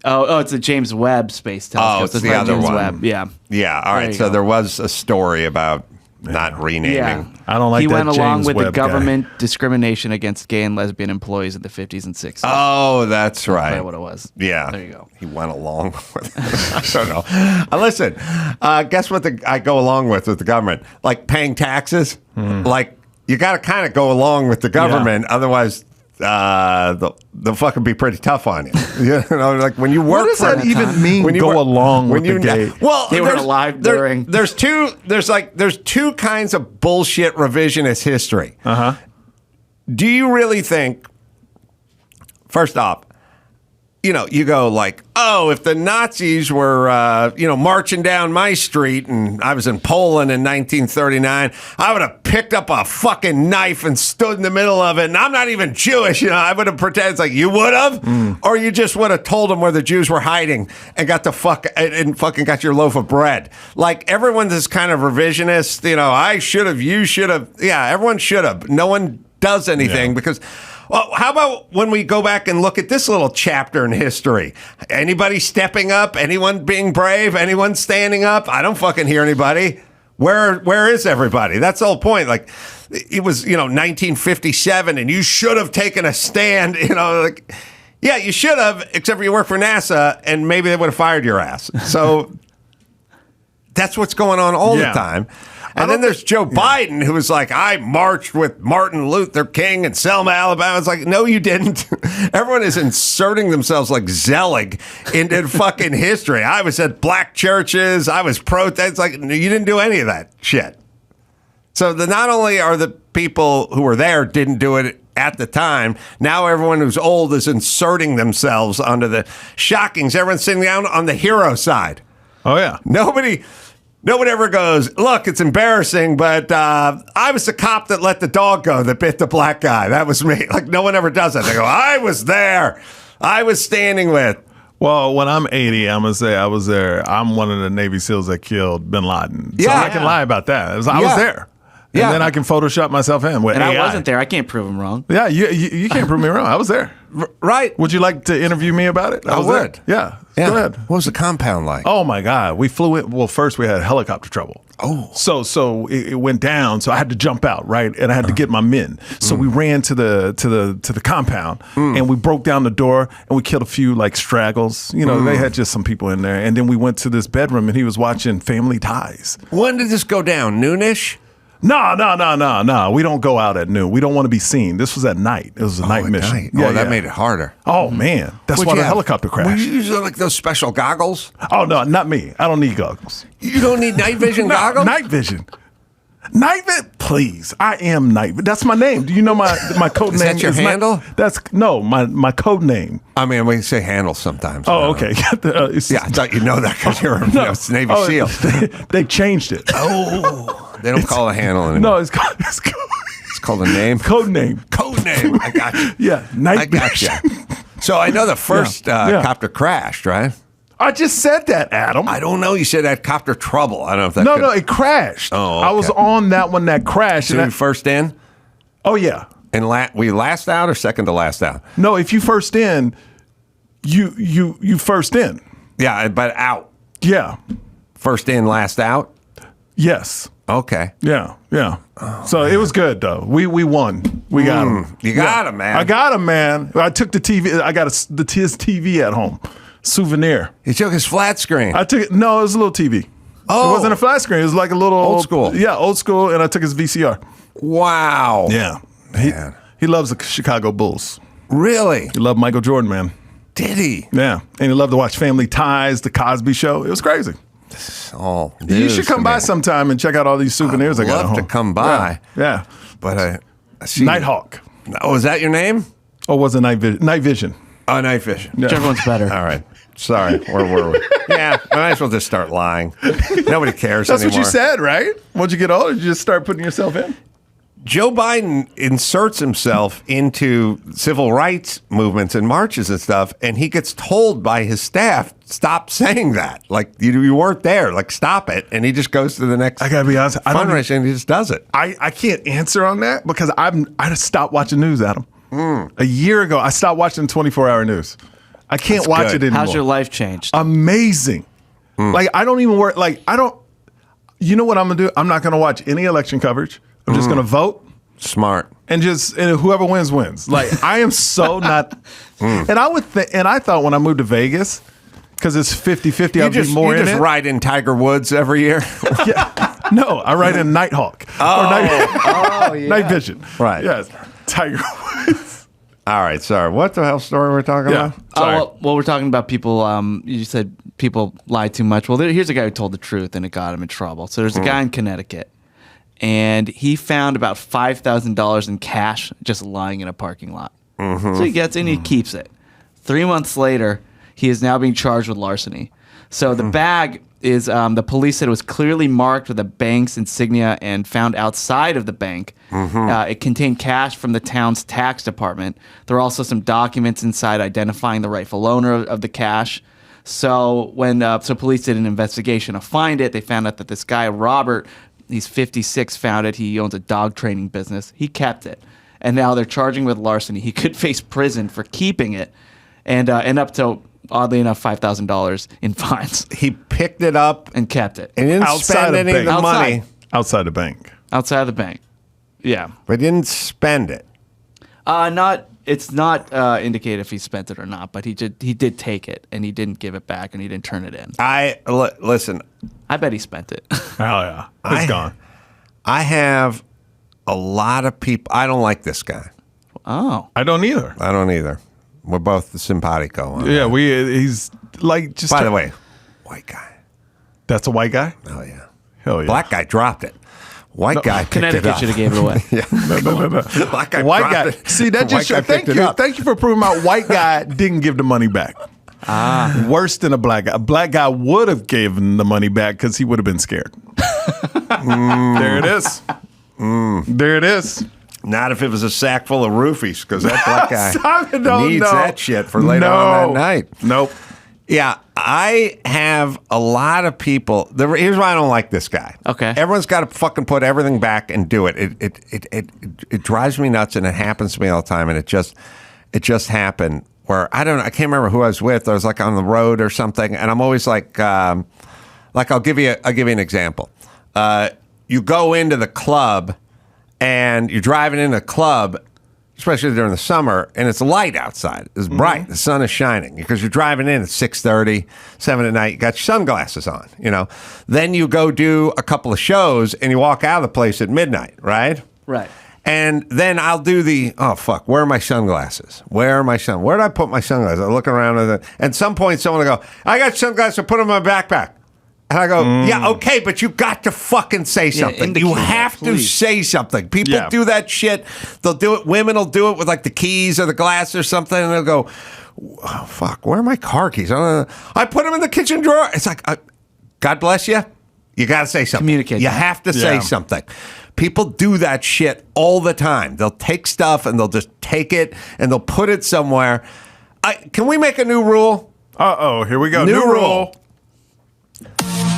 Oh, it's the James Webb Space Telescope. Oh, it's the other James one. Webb. Yeah. Yeah, all right. So there was a story about not renaming. Yeah. I don't like he that went along James with Webb the guy. government discrimination against gay and lesbian employees in the 50s and 60s. Oh, that's right. That's what it was. Yeah. There you go. He went along with it. I don't know. Listen, guess what I go along with the government? Like paying taxes. Like, you got to kind of go along with the government. Otherwise, they'll fucking be pretty tough on you. You know, like when you work. What does that even mean? When you go along with the gay. Well, they were alive during. There's two kinds of bullshit revisionist history. Do you really think? First off, you go like, oh, if the Nazis were, marching down my street and I was in Poland in 1939, I would have picked up a fucking knife and stood in the middle of it. And I'm not even Jewish, I would have pretended. It's like, you would have? Or you just would have told them where the Jews were hiding and got fucking got your loaf of bread. Like, everyone's this kind of revisionist, I should have, you should have. Yeah, everyone should have. No one does anything because Well, how about when we go back and look at this little chapter in history? Anybody stepping up? Anyone being brave? Anyone standing up? I don't fucking hear anybody. Where is everybody? That's the whole point. Like, it was, 1957, and you should have taken a stand, like, yeah, you should have, except for you work for NASA, and maybe they would have fired your ass. So that's what's going on all the time. And then there's Joe Biden, who was like, I marched with Martin Luther King in Selma, Alabama. It's like, no, you didn't. Everyone is inserting themselves like Zelig into fucking history. I was at black churches. I was protests. Like, you didn't do any of that shit. So not only are the people who were there didn't do it at the time, now everyone who's old is inserting themselves onto the shockings. Everyone's sitting down on the hero side. Oh, yeah. Nobody ever goes, look, it's embarrassing, but I was the cop that let the dog go that bit the black guy. That was me. Like, no one ever does that. They go, I was there. I was standing with. Well, when I'm 80, I'm going to say I was there. I'm one of the Navy SEALs that killed bin Laden. So I can lie about that. I was there. And then I can Photoshop myself in with AI. I wasn't there. I can't prove him wrong. Yeah, you can't prove me wrong. I was there. Right. Would you like to interview me about it? I would. There. Yeah. Go ahead. What was the compound like? Oh, my God. We flew in. Well, first we had helicopter trouble. Oh. So it went down. So I had to jump out, right? And I had to get my men. So we ran to the compound and we broke down the door and we killed a few like straggles. They had just some people in there. And then we went to this bedroom and he was watching Family Ties. When did this go down? Noonish? No. We don't go out at noon. We don't want to be seen. This was at night. It was a night mission. Night. Yeah, that made it harder. Oh, man. That's why the helicopter crashed. Were you using like those special goggles? Oh, no, not me. I don't need goggles. You don't need night vision goggles? Night vision. Night vision? Please. I am night. That's my name. Do you know my code name? Is that your handle? My code name. I mean, we say handle sometimes. Oh, okay. I thought you know that because you're a Navy SEAL. They changed it. Oh. They don't call it a handle anymore. No, it's called a name. Code name. Code name. I got you. Yeah, night. I got you. So I know the first copter crashed, right? I just said that, Adam. I don't know. You said that copter trouble. I don't know if that. No, it crashed. Oh, okay. I was on that one that crashed. So you first in? Oh yeah. And were you last out or second to last out? No, if you first in, you first in. Yeah, but out. Yeah. First in, last out. Yes. Okay. Yeah. So it was good though. We won. We got him. You got him, man. I got him, man. I took the TV. I got his TV at home. Souvenir. He took his flat screen. I took it. No, it was a little TV. Oh. It wasn't a flat screen. It was like a little old school. Yeah, old school. And I took his VCR. Wow. Yeah. Man. He loves the Chicago Bulls. Really? He loved Michael Jordan, man. Did he? Yeah. And he loved to watch Family Ties, The Cosby Show. It was crazy. Oh, you should come by sometime and check out all these souvenirs I got at home. I'd love to come by. Yeah. But I see. Nighthawk. Oh, is that your name? Or was it Night Vision? Night Vision. Oh, Night Vision. Yeah. Whichever one's better. All right. Sorry. Where were we? Yeah. I might as well just start lying. Nobody cares That's anymore. what you said, right? Once you get older, you just start putting yourself in. Joe Biden inserts himself into civil rights movements and marches and stuff, and he gets told by his staff, stop saying that. Like, you weren't there. Like, stop it. And he just goes to the next I gotta be honest, fundraising and he just does it. I can't answer on that because I just stopped watching news, Adam. A year ago, I stopped watching 24-hour news. I can't watch it anymore. How's your life changed? Amazing. Like, I don't even work. Like, you know what I'm going to do? I'm not going to watch any election coverage. I'm just going to vote. Smart. And whoever wins, wins. Like, I am so not. And I thought when I moved to Vegas, because it's 50-50, I'd be more in it. You just ride in Tiger Woods every year? Yeah. No, I ride in Nighthawk. Yeah. Night Vision. Right. Yes. Tiger Woods. All right, sorry. What the hell story we're talking about? Sorry. Well, we're talking about people. You said people lie too much. Well, here's a guy who told the truth, and it got him in trouble. So there's a guy in Connecticut, and he found about $5,000 in cash just lying in a parking lot. So he gets in, he keeps it. 3 months later, he is now being charged with larceny. So the bag is, the police said it was clearly marked with a bank's insignia and found outside of the bank. It contained cash from the town's tax department. There were also some documents inside identifying the rightful owner of the cash. So when police did an investigation to find it, they found out that this guy, Robert, he's 56, found it. He owns a dog training business. He kept it. and now they're charging with larceny. He could face prison for keeping it, and up to, oddly enough, $5,000 in fines. He picked it up and kept it and didn't Outside spend of any of the bank. money. Outside the bank. outside of the bank. Yeah, But didn't spend it. It's not indicated if he spent it or not, but he did take it, and he didn't give it back, and he didn't turn it in. Listen. I bet he spent it. Hell yeah. It's gone. I have a lot of people. I don't like this guy. Oh, I don't either. I don't either. We're both simpatico. On Yeah, that. he's like just. By the way, white guy. That's a white guy? Oh yeah. Hell yeah. Black guy dropped it. White guy picked it Connecticut up. should have gave it away. No. Black guy White dropped guy. it. See, that just White guy shows. Thank picked it you. up. Thank you for proving my white guy didn't give the money back. Worse than a black guy. A black guy would have given the money back because he would have been scared. There it is. There it is. Not if it was a sack full of roofies, because that black guy Stop it, no, needs no. that shit for later on that night. Nope. Yeah, I have a lot of people. Here's why I don't like this guy. Okay. Everyone's got to fucking put everything back and do it. It drives me nuts, and it happens to me all the time. And it just happened where I can't remember who I was with. I was like on the road or something, and I'm always like I'll give you an example. You go into the club, and you're driving in the club, especially during the summer, and it's light outside. It's bright. The sun is shining because you're driving in at 6:30, 7 at night. You got your sunglasses on, Then you go do a couple of shows, and you walk out of the place at midnight, right? Right. And then I'll do where are my sunglasses? Where did I put my sunglasses? I look around, and at some point someone will go, I got sunglasses, I put them in my backpack. And I go, yeah, okay, but you got to fucking say something. indicate You it, have to please. say something. People Yeah. do that shit. They'll do it. Women will do it with like the keys or the glass or something, and they'll go, oh, fuck, where are my car keys? I put them in the kitchen drawer. It's like, God bless you. You got to say something. Communicate You that. have to say Yeah. something. People do that shit all the time. They'll take stuff and they'll just take it and they'll put it somewhere. Can we make a new rule? Uh-oh, here we go. New New rule. rule.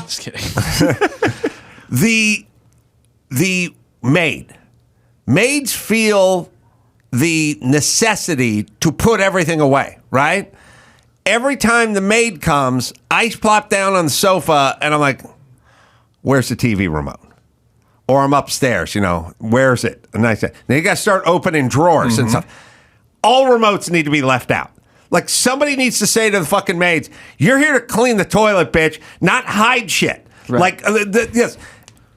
Just kidding. The maids feel the necessity to put everything away, right? Every time the maid comes, I plop down on the sofa and I'm like, where's the TV remote? Or I'm upstairs, where's it? And I say, now you got to start opening drawers and stuff. All remotes need to be left out. Like somebody needs to say to the fucking maids, you're here to clean the toilet, bitch, not hide shit. Right. Like, yes,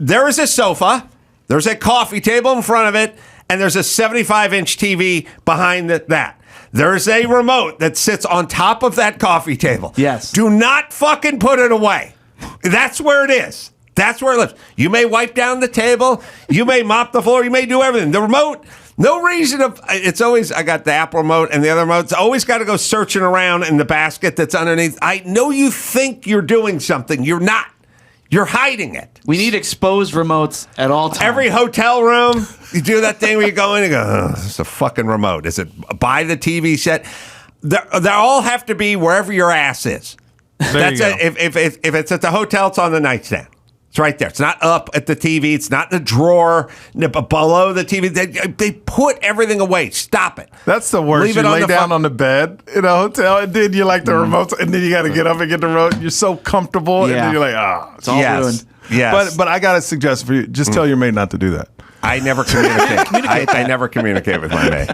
there is a sofa, there's a coffee table in front of it, and there's a 75-inch TV behind that. There's a remote that sits on top of that coffee table. Yes. Do not fucking put it away. That's where it is. That's where it lives. You may wipe down the table. You may mop the floor. You may do everything. The remote, no reason of. It's always, I got the Apple remote and the other remote. It's always got to go searching around in the basket that's underneath. I know you think you're doing something. You're not. You're hiding it. We need exposed remotes at all times. Every hotel room, you do that thing where you go in and go, oh, it's a fucking remote. Is it by the TV set? They all have to be wherever your ass is. That's you go. If it's at the hotel, it's on the nightstand. It's right there. It's not up at the TV. It's not in the drawer below the TV. They put everything away. Stop it. That's the worst. Leave You it on lay the down fu- on the bed in a hotel, and then you like the remote, and then you got to get up and get the remote. You're so comfortable, and Yeah. then you're like, ah. It's all ruined. Yes. But I got a suggestion for you. Just tell your maid not to do that. I never communicate. I never communicate with my maid.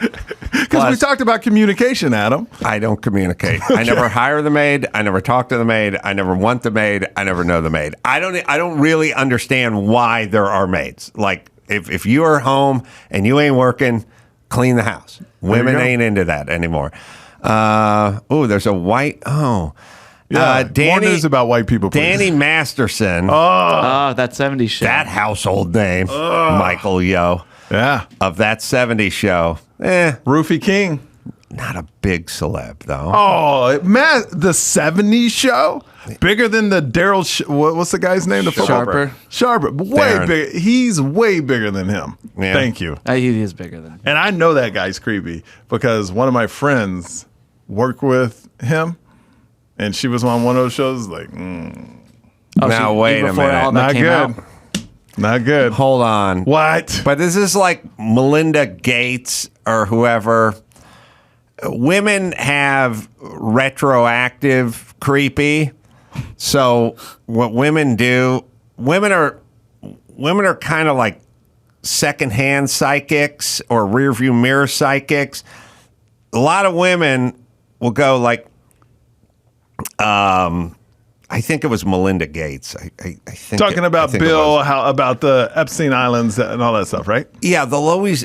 Because we talked about communication, Adam. I don't communicate. I never hire the maid. I never talk to the maid. I never want the maid. I never know the maid. I don't really understand why there are maids. Like if you are home and you ain't working, clean the house. Women go. ain't into that anymore. There's a white. Yeah, Danny, more news about white people, please. Danny Masterson. Oh, that 70s show. That household name, Michael Yo, Yeah. of that 70s show. Roofie King. Not a big celeb, though. Oh, man, the 70s show? Bigger than the Daryl, what's the guy's name? The football Sharper. player. Sharper. Way Darren. bigger. He's way bigger than him. Yeah. Thank you. He is bigger than. And I know that guy's creepy because one of my friends worked with him, and she was on one of those shows like, Now, wait a before minute. all that not came good. out. Not good. Hold on. What? But this is like Melinda Gates or whoever. Women have retroactive creepy. So what women do, women are kind of like secondhand psychics or rearview mirror psychics. A lot of women will go like, I think it was Melinda Gates. I think Talking about Bill, how about the Epstein Islands and all that stuff, right? Yeah,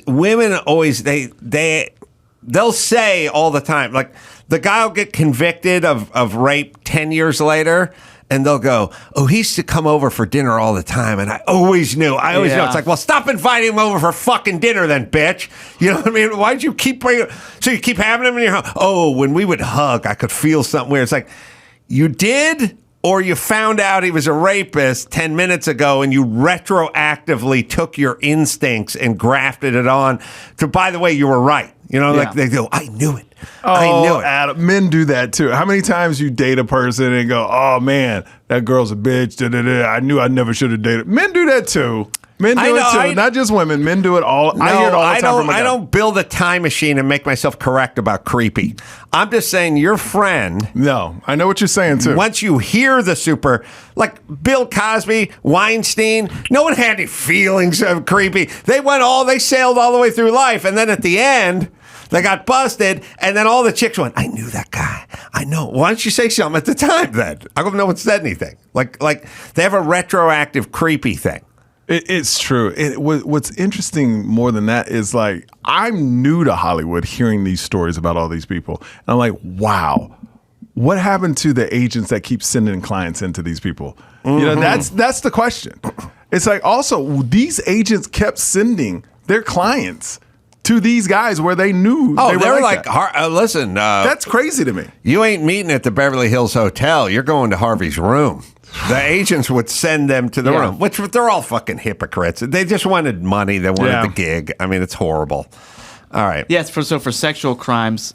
women always they'll say all the time, like the guy will get convicted of rape 10 years later, and they'll go, "Oh, he used to come over for dinner all the time, and I always knew. Know." It's like, well, stop inviting him over for fucking dinner then, bitch. You know what I mean? Why'd you keep bringing? So you keep having him in your home? Oh, when we would hug, I could feel something weird. It's like, you did, or you found out he was a rapist 10 minutes ago and you retroactively took your instincts and grafted it on to, by the way, you were right. You know, like they go, I knew it. I knew it. Adam, men do that too. How many times you date a person and go, oh man, that girl's a bitch. Da, da, da. I knew I never should have dated. Men do that too. Men do it too. Not just women. Men do it all. No, I hear it all the time from my I guy. don't build a time machine and make myself correct about creepy. I'm just saying your friend. No, I know what you're saying too. Once you hear the super, like Bill Cosby, Weinstein, no one had any feelings of creepy. They sailed all the way through life. And then at the end, they got busted. And then all the chicks went, I knew that guy. I know. Why don't you say something at the time then? How come no one said anything? Like they have a retroactive creepy thing. It's true. What's interesting more than that is like, I'm new to Hollywood hearing these stories about all these people. And I'm like, wow, what happened to the agents that keep sending clients into these people? You know, that's the question. It's like, also, these agents kept sending their clients to these guys where they knew they were they're like that. Listen. That's crazy to me. You ain't meeting at the Beverly Hills Hotel. You're going to Harvey's room. The agents would send them to the room, which they're all fucking hypocrites. They just wanted money. They wanted the gig. I mean, it's horrible. All right. Yes, for sexual crimes,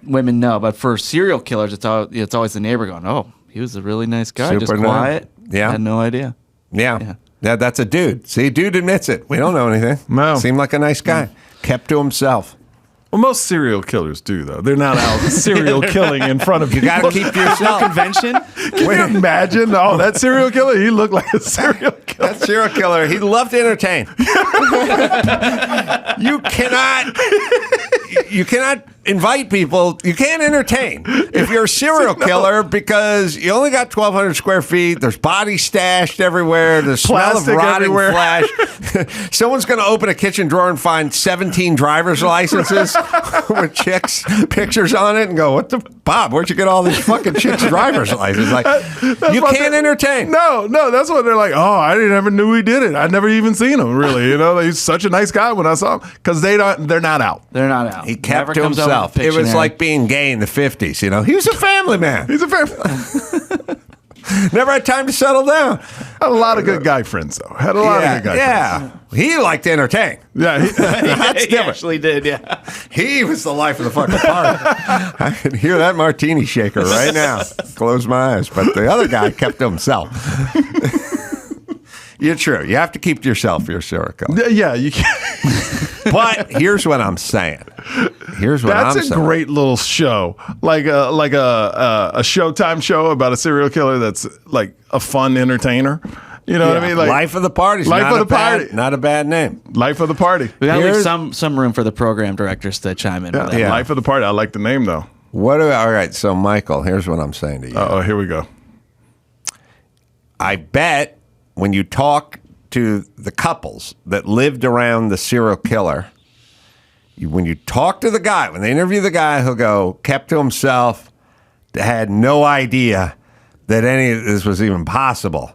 women know. But for serial killers, it's always the neighbor going, oh, he was a really nice guy, Super just nice. quiet. Yeah. Had no idea. Yeah, that's a dude. See, dude admits it. We don't know anything. No. Seemed like a nice guy. Kept to himself. Well, most serial killers do, though. They're not out serial killing in front of people. You got to keep yourself. Convention? Can you imagine? Oh, that serial killer, he looked like a serial killer. That serial killer, he loved to entertain. You cannot invite people. You can't entertain if you're a serial killer because you only got 1,200 square feet. There's bodies stashed everywhere. There's smell of Plastic rotting everywhere. flesh. Someone's going to open a kitchen drawer and find 17 driver's licenses with chicks' pictures on it and go, what the, Bob, where'd you get all these fucking chicks' driver's licenses? Like, you can't entertain. No, that's what they're like. Oh, I never knew he did it. I'd never even seen him, really. You know, he's such a nice guy when I saw him because they're not out. They're not out. He kept Never to comes out himself. with It was Pictionary. like being gay in the 50s, you know. He was a family man. He's a family. Never had time to settle down. Had a lot of good guy friends, though. Had a lot of good guy friends. He liked to entertain. Yeah. That's He different. actually did, yeah. He was the life of the fucking party. I can hear that martini shaker right now. Close my eyes. But the other guy kept to himself. You're true. You have to keep to yourself. You're a serial killer. Yeah, you can. But here's what I'm saying. That's a great little show, like a Showtime show about a serial killer. That's like a fun entertainer. You know what I mean? Like Life of the Party. Life of the Party. Not a bad name. Life of the Party. We gotta Here's- leave some room for the program directors to chime in. with that. Yeah. Life of the Party. I like the name though. All right. So Michael, here's what I'm saying to you. Oh, here we go. I bet when you talk to the couples that lived around the serial killer, when you talk to the guy, when they interview the guy, he'll go, kept to himself, had no idea that any of this was even possible.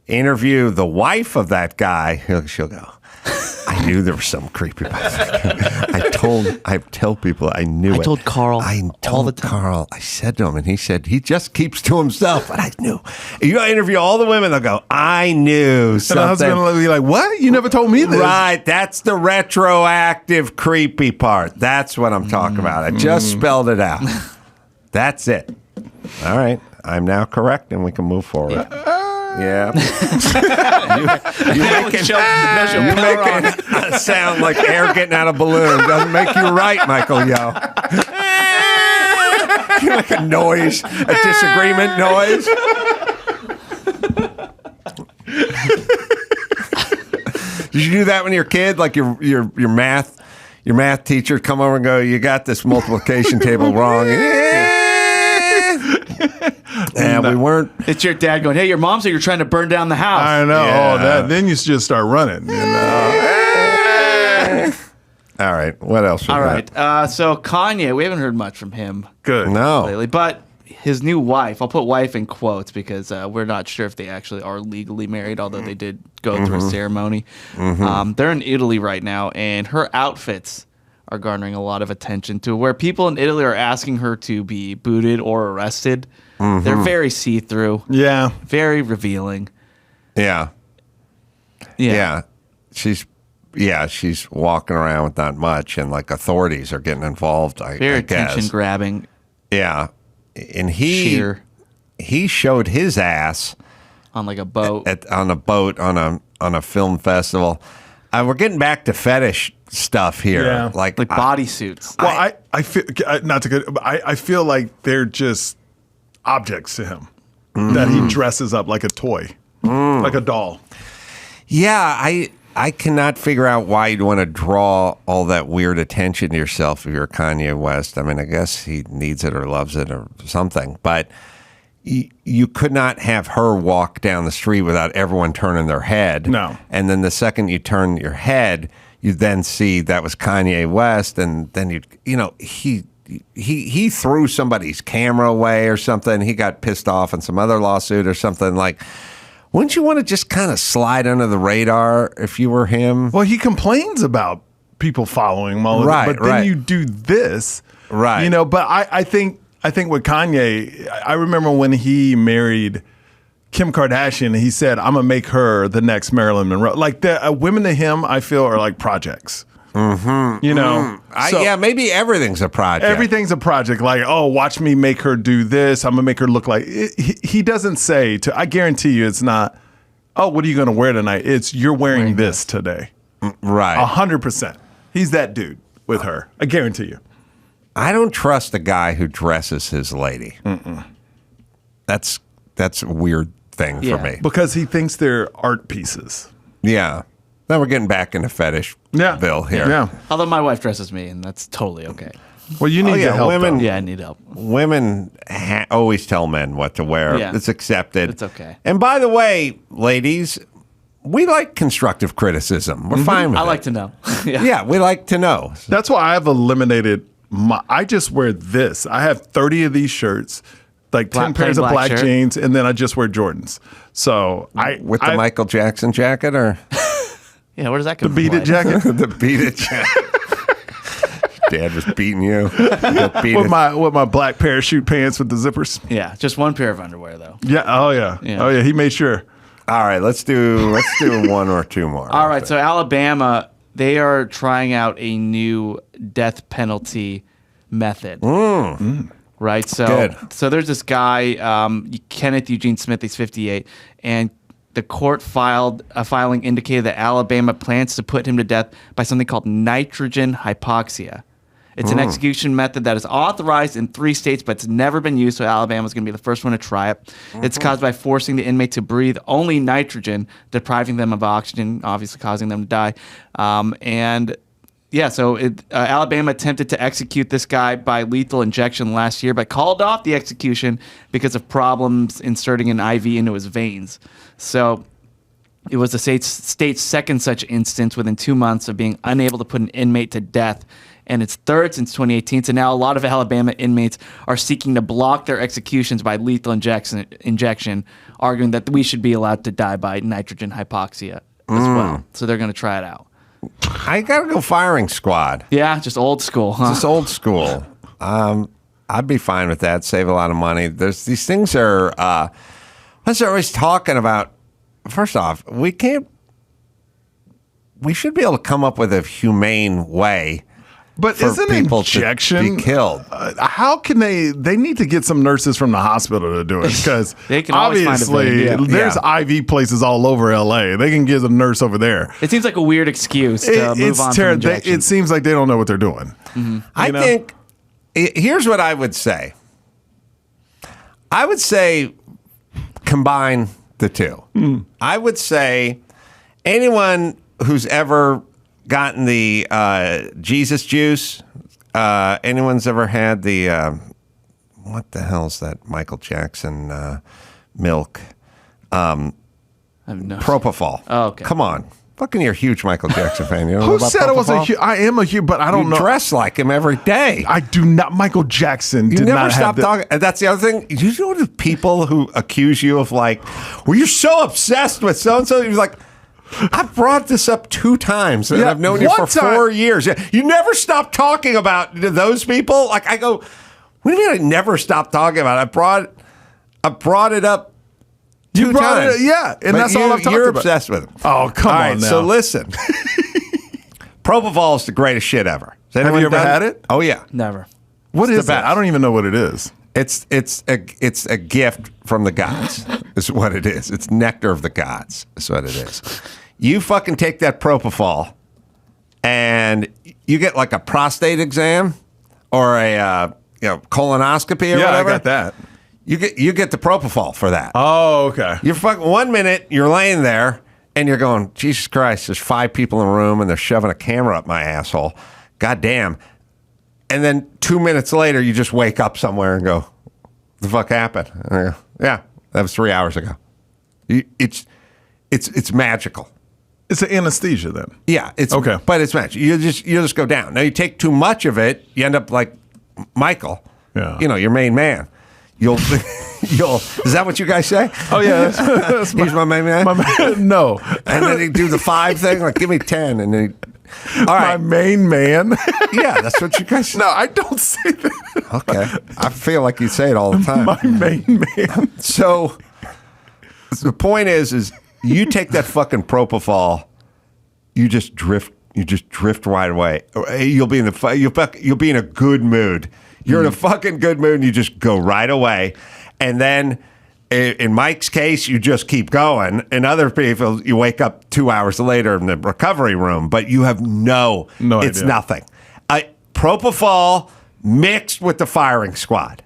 Interview the wife of that guy, she'll go, I knew there was some creepy about that. I tell people I knew it. I told Carl all the time. Carl, I said to him, and he said, he just keeps to himself, but I knew. You interview all the women, they'll go, I knew And something. the husband will be like, "What? You never told me this." Right, that's the retroactive creepy part. That's what I'm talking about. I just spelled it out. That's it. All right, I'm now correct, and we can move forward. Yeah. you make it sound like air getting out of balloon. Doesn't make you right, Michael Yo. Like a noise, a disagreement noise. Did you do that when you're a kid? Like your math teacher come over and go, "You got this multiplication table wrong." And we weren't. It's your dad going, "Hey, your mom said you're trying to burn down the house." I know. Yeah. Oh, then you just start running. You know? All right. What else? All right. So Kanye, we haven't heard much from him Good. No. lately, but his new wife, I'll put wife in quotes because we're not sure if they actually are legally married, although they did go through a ceremony. They're in Italy right now, and her outfits are garnering a lot of attention to where people in Italy are asking her to be booted or arrested. They're very see-through, Yeah. very revealing. Yeah. Yeah. She's walking around with not much, and like authorities are getting involved. I Very guess. attention grabbing. Yeah. And he showed his ass On like a boat. on a boat on a film festival. We're getting back to fetish stuff here. Yeah. Like bodysuits. Well, I feel not to go. I feel like they're just objects to him that he dresses up like a toy, like a doll. Yeah, I cannot figure out why you'd want to draw all that weird attention to yourself if you're Kanye West. I mean, I guess he needs it or loves it or something, but you could not have her walk down the street without everyone turning their head. No. And then the second you turn your head, you then see that was Kanye West, and then he threw somebody's camera away or something. He got pissed off in some other lawsuit or something. Like, wouldn't you want to just kind of slide under the radar if you were him? Well, he complains about people following him, all Right, but then right. you do this, Right. You know. But I think with Kanye, I remember when he married Kim Kardashian, he said, "I'm gonna make her the next Marilyn Monroe." Like the women to him, I feel are like projects. You know, So Maybe everything's a project. everything's a project. Like, oh, watch me make her do this. I'm gonna make her look like. He doesn't say to. I guarantee you, it's not. Oh, what are you gonna wear tonight? It's you're wearing this today. Right. 100%. He's that dude with her. I guarantee you. I don't trust a guy who dresses his lady. That's a weird thing for Yeah. me. Because he thinks they're art pieces. Yeah. Now we're getting back into fetish bill here. Yeah. Although my wife dresses me, and that's totally okay. Well, you need to help women- though. Yeah, I need help. Women always tell men what to wear. Yeah. It's accepted. It's okay. And by the way, ladies, we like constructive criticism. We're fine with it. I like to know. Yeah, we like to know. That's why I've eliminated I just wear this. I have 30 of these shirts, like 10 plain pairs of black black shirt. jeans, and then I just wear Jordans. So With the Michael Jackson jacket or Yeah, where does that come from? beat it jacket the beat it jacket? Dad was beating you. The beat with it. my black parachute pants with the zippers. Yeah, just one pair of underwear though. Yeah. Oh yeah. Yeah. Oh yeah. He made sure. All right, let's do one or two more. All right, so Alabama, they are trying out a new death penalty method. Right, so Good. so there's this guy, Kenneth Eugene Smith. He's 58, and the court filing indicated that Alabama plans to put him to death by something called nitrogen hypoxia. It's an execution method that is authorized in 3 states, but it's never been used, so Alabama's going to be the first one to try it. It's caused by forcing the inmate to breathe only nitrogen, depriving them of oxygen, obviously causing them to die. So Alabama attempted to execute this guy by lethal injection last year, but called off the execution because of problems inserting an IV into his veins. So it was the state's second such instance within 2 months of being unable to put an inmate to death, and it's third since 2018. So now a lot of Alabama inmates are seeking to block their executions by lethal injection, arguing that we should be allowed to die by nitrogen hypoxia as well. So they're going to try it out. I gotta go firing squad. Yeah, just old school, huh? Just old school. I'd be fine with that. Save a lot of money. There's these things are. They're always talking about. First off, we should be able to come up with a humane way But for isn't people injection to be killed. How can they need to get some nurses from the hospital to do it, because They can always find a obviously vein, there's IV places all over LA. They can get a nurse over there. It seems like a weird excuse to move on from injection. It seems like they don't know what they're doing. I think here's what I would say. I would say combine the two. I would say anyone who's ever gotten the Jesus juice, anyone's ever had the what the hell's that Michael Jackson milk? I have no- Propofol. Oh, okay. Come on. Fucking you're a huge Michael Jackson fan. You don't know Who about said it was a Propofol? huge? I am a huge, but I don't You know. dress like him every day. I do not. Michael Jackson You did never not stop have the, talking. And that's the other thing. You know the people who accuse you of like, well, you're so obsessed with so and so. You're like, I brought this up 2 times, and Yeah, I've known you one for time- 4 years. You never stop talking about those people. Like I go, what do you mean? I never stopped talking about it? I brought it up. You 2 brought times. it, yeah, and But that's all I've talked You're about. obsessed with him. Oh, come All on right, now. so listen. Propofol is the greatest shit ever. Has Have you anyone ever done had it? Oh yeah. Never. What It's is the that? best. I don't even know what it is. It's a gift from the gods. Is what it is. It's nectar of the gods. Is what it is. You fucking take that propofol, and you get like a prostate exam or a colonoscopy or Yeah, whatever. I got that. You get the propofol for that. Oh, okay. You're fucking 1 minute. You're laying there and you're going, Jesus Christ! There's 5 people in a room and they're shoving a camera up my asshole. God damn. And then 2 minutes later, you just wake up somewhere and go, "What the fuck happened?" And I go, yeah, that was 3 hours ago. It's magical. It's an anesthesia then. Yeah, it's Okay. but it's magic. You just go down. Now you take too much of it, you end up like Michael. Yeah. Your main man. You'll is that what you guys say? Oh yeah, that's He's my main man. my man. No, And then he do the 5 thing, like give me 10, and then all my right. main man. Yeah, that's what you guys say. No, I don't say that. Okay. I feel like you say it all the time. My main man. So the point is you take that fucking propofol, you just drift right away. You'll be in you'll be in a good mood. You're in a fucking good mood and you just go right away. And then in Mike's case, you just keep going. In other people, you wake up 2 hours later in the recovery room, but you have No it's idea. nothing. Propofol mixed with the firing squad.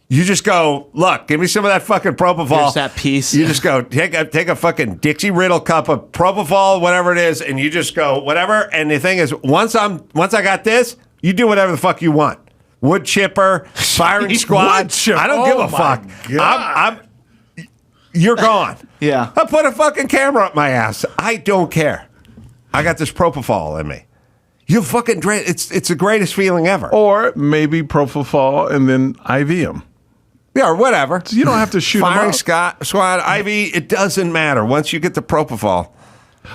You just go, look, give me some of that fucking propofol. Here's that piece. You just go, take a fucking Dixie Riddle cup of propofol, whatever it is, and you just go, whatever. And the thing is, once I got this, you do whatever the fuck you want. Wood chipper, firing squad. Wood chipper. I don't give Oh a my fuck. God. You're gone. Yeah. I put a fucking camera up my ass. I don't care. I got this propofol in me. You fucking it's the greatest feeling ever. Or maybe propofol and then IV him. Yeah, or whatever. So you don't have to shoot him Firing up. squad, IV, it doesn't matter. Once you get the propofol.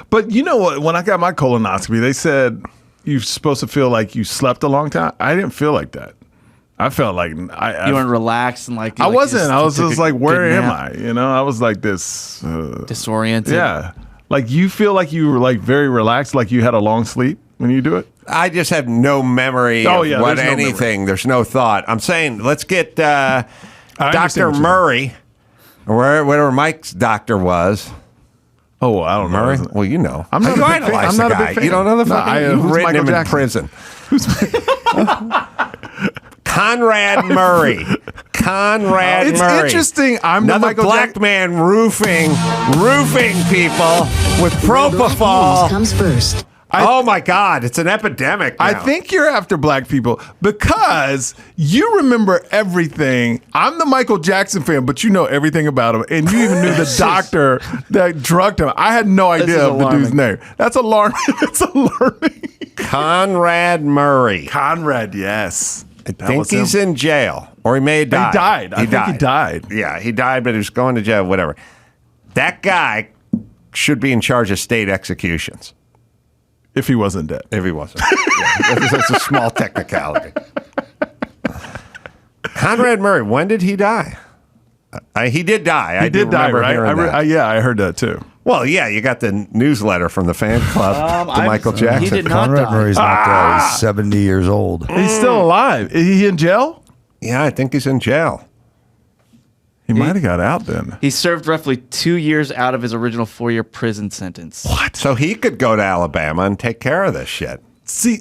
But you know what? When I got my colonoscopy, they said you're supposed to feel like you slept a long time. I didn't feel like that. I felt like You weren't relaxed and like. I wasn't. I was took just a like, where good am nap. I? I was like this. Disoriented. Yeah. Like you feel like you were like very relaxed, like you had a long sleep when you do it. I just have no memory Oh, of yeah, what there's no anything. memory. There's no thought. I'm saying let's get understand Dr. what you're Murray, or wherever Mike's doctor was. Oh, I don't know. Murray? Well, you know. I'm not You a big fan. idolize I'm the not a guy. big fan. You don't know the No, fucking You've who's written Michael him Jackson? in prison. Conrad Murray. Conrad It's Murray. interesting. I'm the Another Michael black Jack- man roofing people with Where black news propofol. comes first. Oh my God, it's an epidemic now. I think you're after black people because you remember everything. I'm the Michael Jackson fan, but you know everything about him. And you even knew the doctor that drugged him. I had no idea is of the dude's alarming. name. That's alarming. That's alarming. Conrad Murray. Conrad, yes. I think he's in jail, or he may have died. He died. I think he died. Yeah, he died, but he was going to jail, whatever. That guy should be in charge of state executions. If he wasn't dead. If he wasn't. Yeah, that's a small technicality. Conrad Murray, when did he die? He did die. He did die, right? I Yeah, I heard that too. Well, yeah, you got the newsletter from the fan club to Michael Jackson. He did not Conrad die. Murray's not dead. He's 70 years old. He's still alive. Is he in jail? Yeah, I think he's in jail. He might have got out then. He served roughly 2 years out of his original 4-year prison sentence. What? So he could go to Alabama and take care of this shit. See,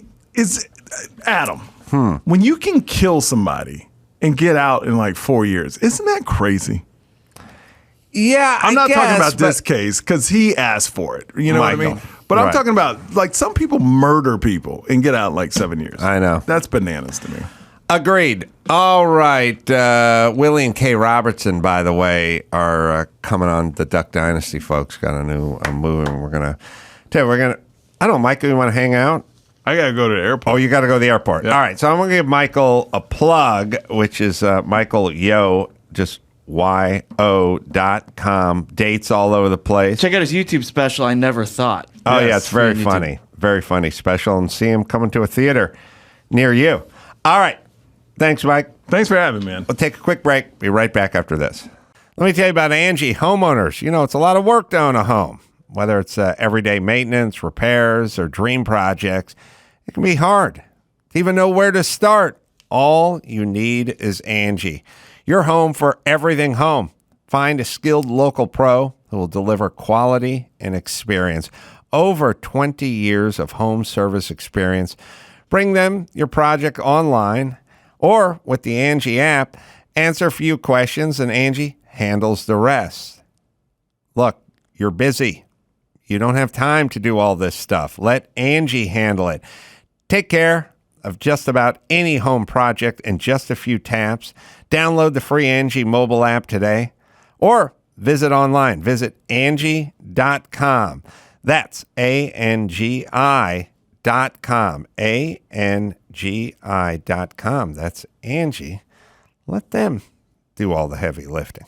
Adam, when you can kill somebody and get out in like 4 years, isn't that crazy? Yeah, I'm not talking about this case because he asked for it. You know what I mean? Michael, But I'm right. talking about like some people murder people and get out in like 7 years. I know. That's bananas to me. Agreed. All right. Willie and Kay Robertson, by the way, are coming on the Duck Dynasty, folks. Got a new movie. And we're going to, I don't know, Michael, you want to hang out? I got to go to the airport. Oh, you got to go to the airport. Yep. All right. So I'm going to give Michael a plug, which is Michael Yo, just yo.com. Dates all over the place. Check out his YouTube special, I Never Thought. Oh, Yes, yeah. It's very on YouTube. funny. Very funny special. And see him coming to a theater near you. All right. Thanks, Mike. Thanks for having me, man. We'll take a quick break. Be right back after this. Let me tell you about Angie Homeowners. You know, it's a lot of work to own a home. Whether it's everyday maintenance, repairs, or dream projects, it can be hard to even know where to start. All you need is Angie. Your home for everything home. Find a skilled local pro who will deliver quality and experience. Over 20 years of home service experience. Bring them your project online or with the Angie app. Answer a few questions and Angie handles the rest. Look, you're busy. You don't have time to do all this stuff. Let Angie handle it. Take care of just about any home project in just a few taps. Download the free Angie mobile app today or visit online. Visit Angie.com. That's ANGI.com. ANGI.com. That's Angie. Let them do all the heavy lifting.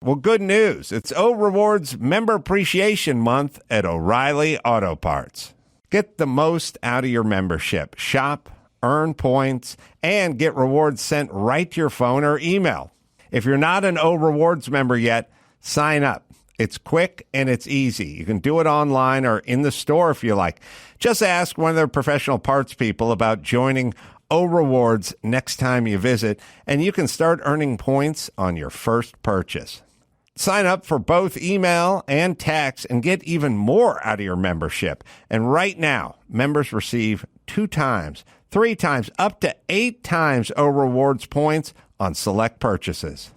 Well, good news. It's O Rewards Member Appreciation Month at O'Reilly Auto Parts. Get the most out of your membership. Shop, earn points, and get rewards sent right to your phone or email. If you're not an O Rewards member yet, sign up. It's quick and it's easy. You can do it online or in the store if you like. Just ask one of their professional parts people about joining O Rewards next time you visit, and you can start earning points on your first purchase. Sign up for both email and text and get even more out of your membership. And right now, members receive 2 times, 3 times, up to 8 times O Rewards points on select purchases.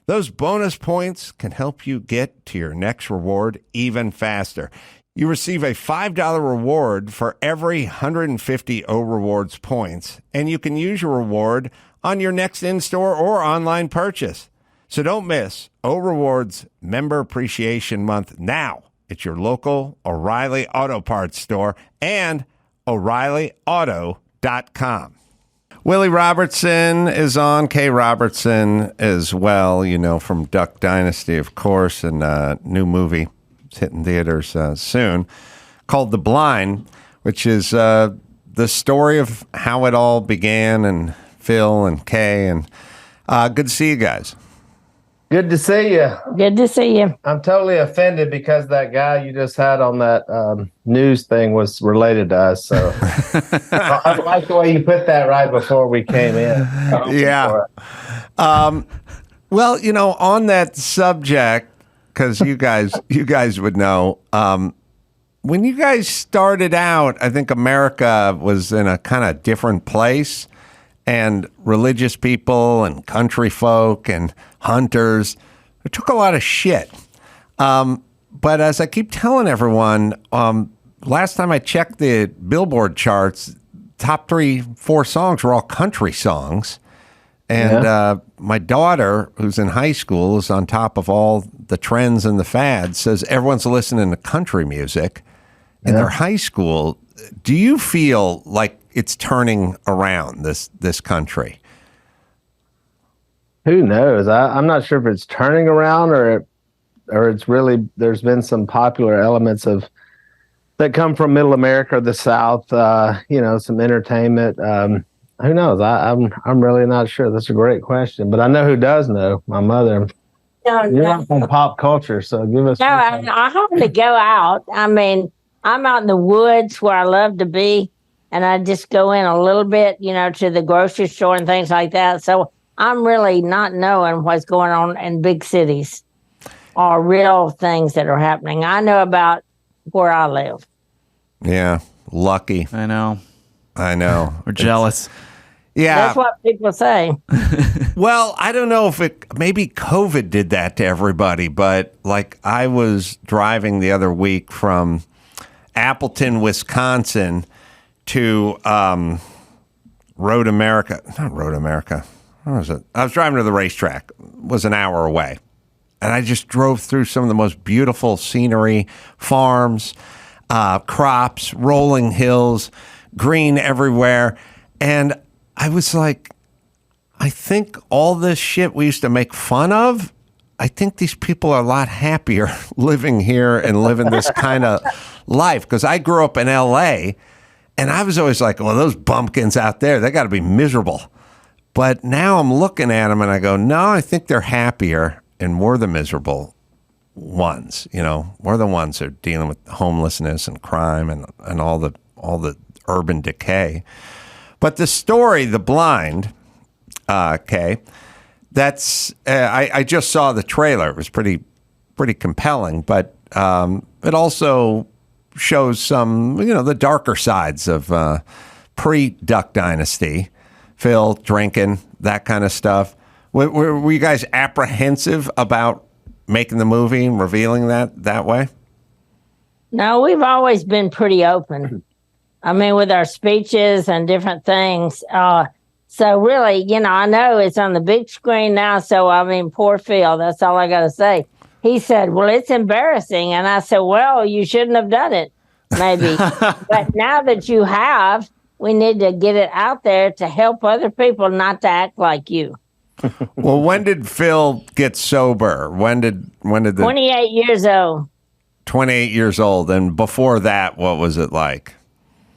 Those bonus points can help you get to your next reward even faster. You receive a $5 reward for every 150 O Rewards points, and you can use your reward on your next in-store or online purchase. So don't miss O Rewards Member Appreciation Month now at your local O'Reilly Auto Parts store and O'ReillyAuto.com. Willie Robertson is on, Kay Robertson as well, you know, from Duck Dynasty, of course, and a new movie. It's hitting theaters soon called The Blind, which is the story of how it all began, and Phil and Kay. And good to see you guys. Good to see you. Good to see you. I'm totally offended because that guy you just had on that news thing was related to us. So I like the way you put that right before we came in. Yeah. Well, you know, on that subject, because you guys would know, when you guys started out, I think America was in a kind of different place. And religious people and country folk and hunters, it took a lot of shit. But as I keep telling everyone, last time I checked the Billboard charts, top 3-4 songs were all country songs. And my daughter, who's in high school, is on top of all the trends and the fads, says everyone's listening to country music in their high school. Do you feel like it's turning around this country? Who knows? I'm not sure if it's turning around or it's really, there's been some popular elements that come from Middle America or the South. Some entertainment. Who knows? I'm really not sure. That's a great question, but I know who does know. My mother. don't You're know. up on pop culture, so give us. No, I hardly go out. I mean, I'm out in the woods where I love to be, and I just go in a little bit, to the grocery store and things like that. So I'm really not knowing what's going on in big cities or real things that are happening. I know about where I live. Yeah, lucky. I know. We're jealous. Yeah. That's what people say. Well, I don't know if maybe COVID did that to everybody, but like I was driving the other week from Appleton, Wisconsin to Road America. Not Road America. Where was it? I was driving to the racetrack. It was an hour away. And I just drove through some of the most beautiful scenery, farms, crops, rolling hills, green everywhere. And I was like, I think all this shit we used to make fun of, I think these people are a lot happier living here and living this kind of life. Because I grew up in L.A., and I was always like, well, those bumpkins out there, they got to be miserable. But now I'm looking at them and I go, no, I think they're happier and we're the miserable ones. We're the ones that are dealing with homelessness and crime and all the urban decay. But the story, The Blind, that's I just saw the trailer. It was pretty compelling, but it also shows some, the darker sides of pre-Duck Dynasty. Phil drinking, that kind of stuff. Were you guys apprehensive about making the movie and revealing that way? No, we've always been pretty open. I mean, with our speeches and different things. So really, I know it's on the big screen now. So, I mean, poor Phil, that's all I got to say. He said, well, it's embarrassing. And I said, well, you shouldn't have done it, maybe. But now that you have, we need to get it out there to help other people not to act like you. Well, when did Phil get sober? When did 28 years old. 28 years old. And before that, what was it like?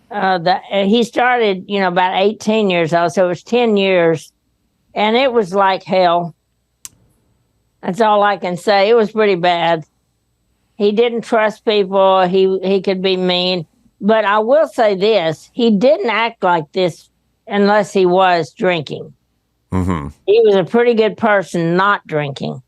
He started, about 18 years old. So it was 10 years. And it was like hell. That's all I can say. It was pretty bad. He didn't trust people. He could be mean. But I will say this. He didn't act like this unless he was drinking. Mm-hmm. He was a pretty good person not drinking.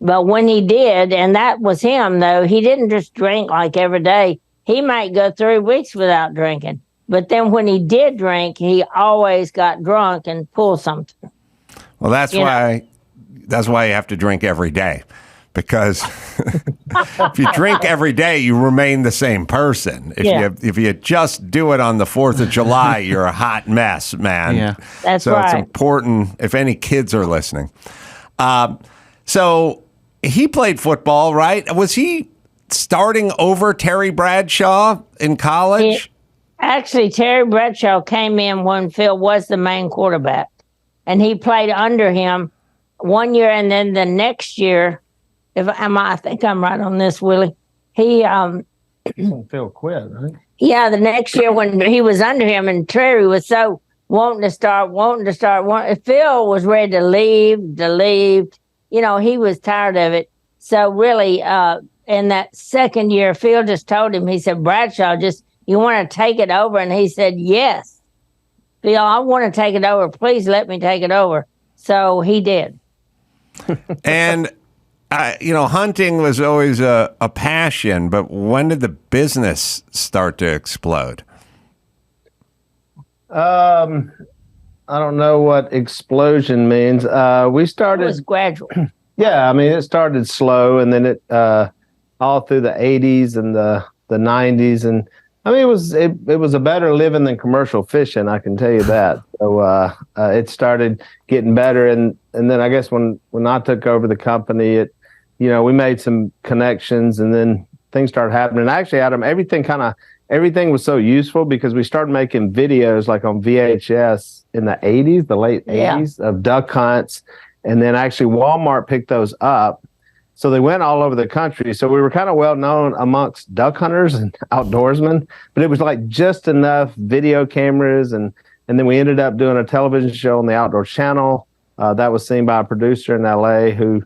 But when he did, and that was him, though, he didn't just drink like every day. He might go 3 weeks without drinking. But then when he did drink, he always got drunk and pulled something. Well, that's why you have to drink every day. Because if you drink every day, you remain the same person. If you just do it on the 4th of July, you're a hot mess, man. Yeah, that's so right. It's important if any kids are listening. So he played football, right? Was he starting over Terry Bradshaw in college? Actually, Terry Bradshaw came in when Phil was the main quarterback, and he played under him 1 year, and then the next year. I think I'm right on this, Willie. He Phil quit, right? Yeah, the next year when he was under him, and Terry was so wanting to start. Phil was ready to leave. He was tired of it. So really, in that second year, Phil just told him, he said, Bradshaw, you want to take it over? And he said, yes. Phil, I want to take it over. Please let me take it over. So he did. And hunting was always a passion, but when did the business start to explode? I don't know what explosion means. We started. It was gradual. Yeah, I mean, it started slow, and then it all through the 80s and the 90s, and I mean, it was a better living than commercial fishing, I can tell you that. So it started getting better, and then I guess when I took over the company, we made some connections, and then things started happening. Actually, Adam, everything was so useful because we started making videos like on VHS in the 80s, the late 80s, of duck hunts, and then actually Walmart picked those up. So they went all over the country. So we were kind of well known amongst duck hunters and outdoorsmen, but it was like just enough video cameras. And then we ended up doing a television show on the Outdoor Channel that was seen by a producer in LA who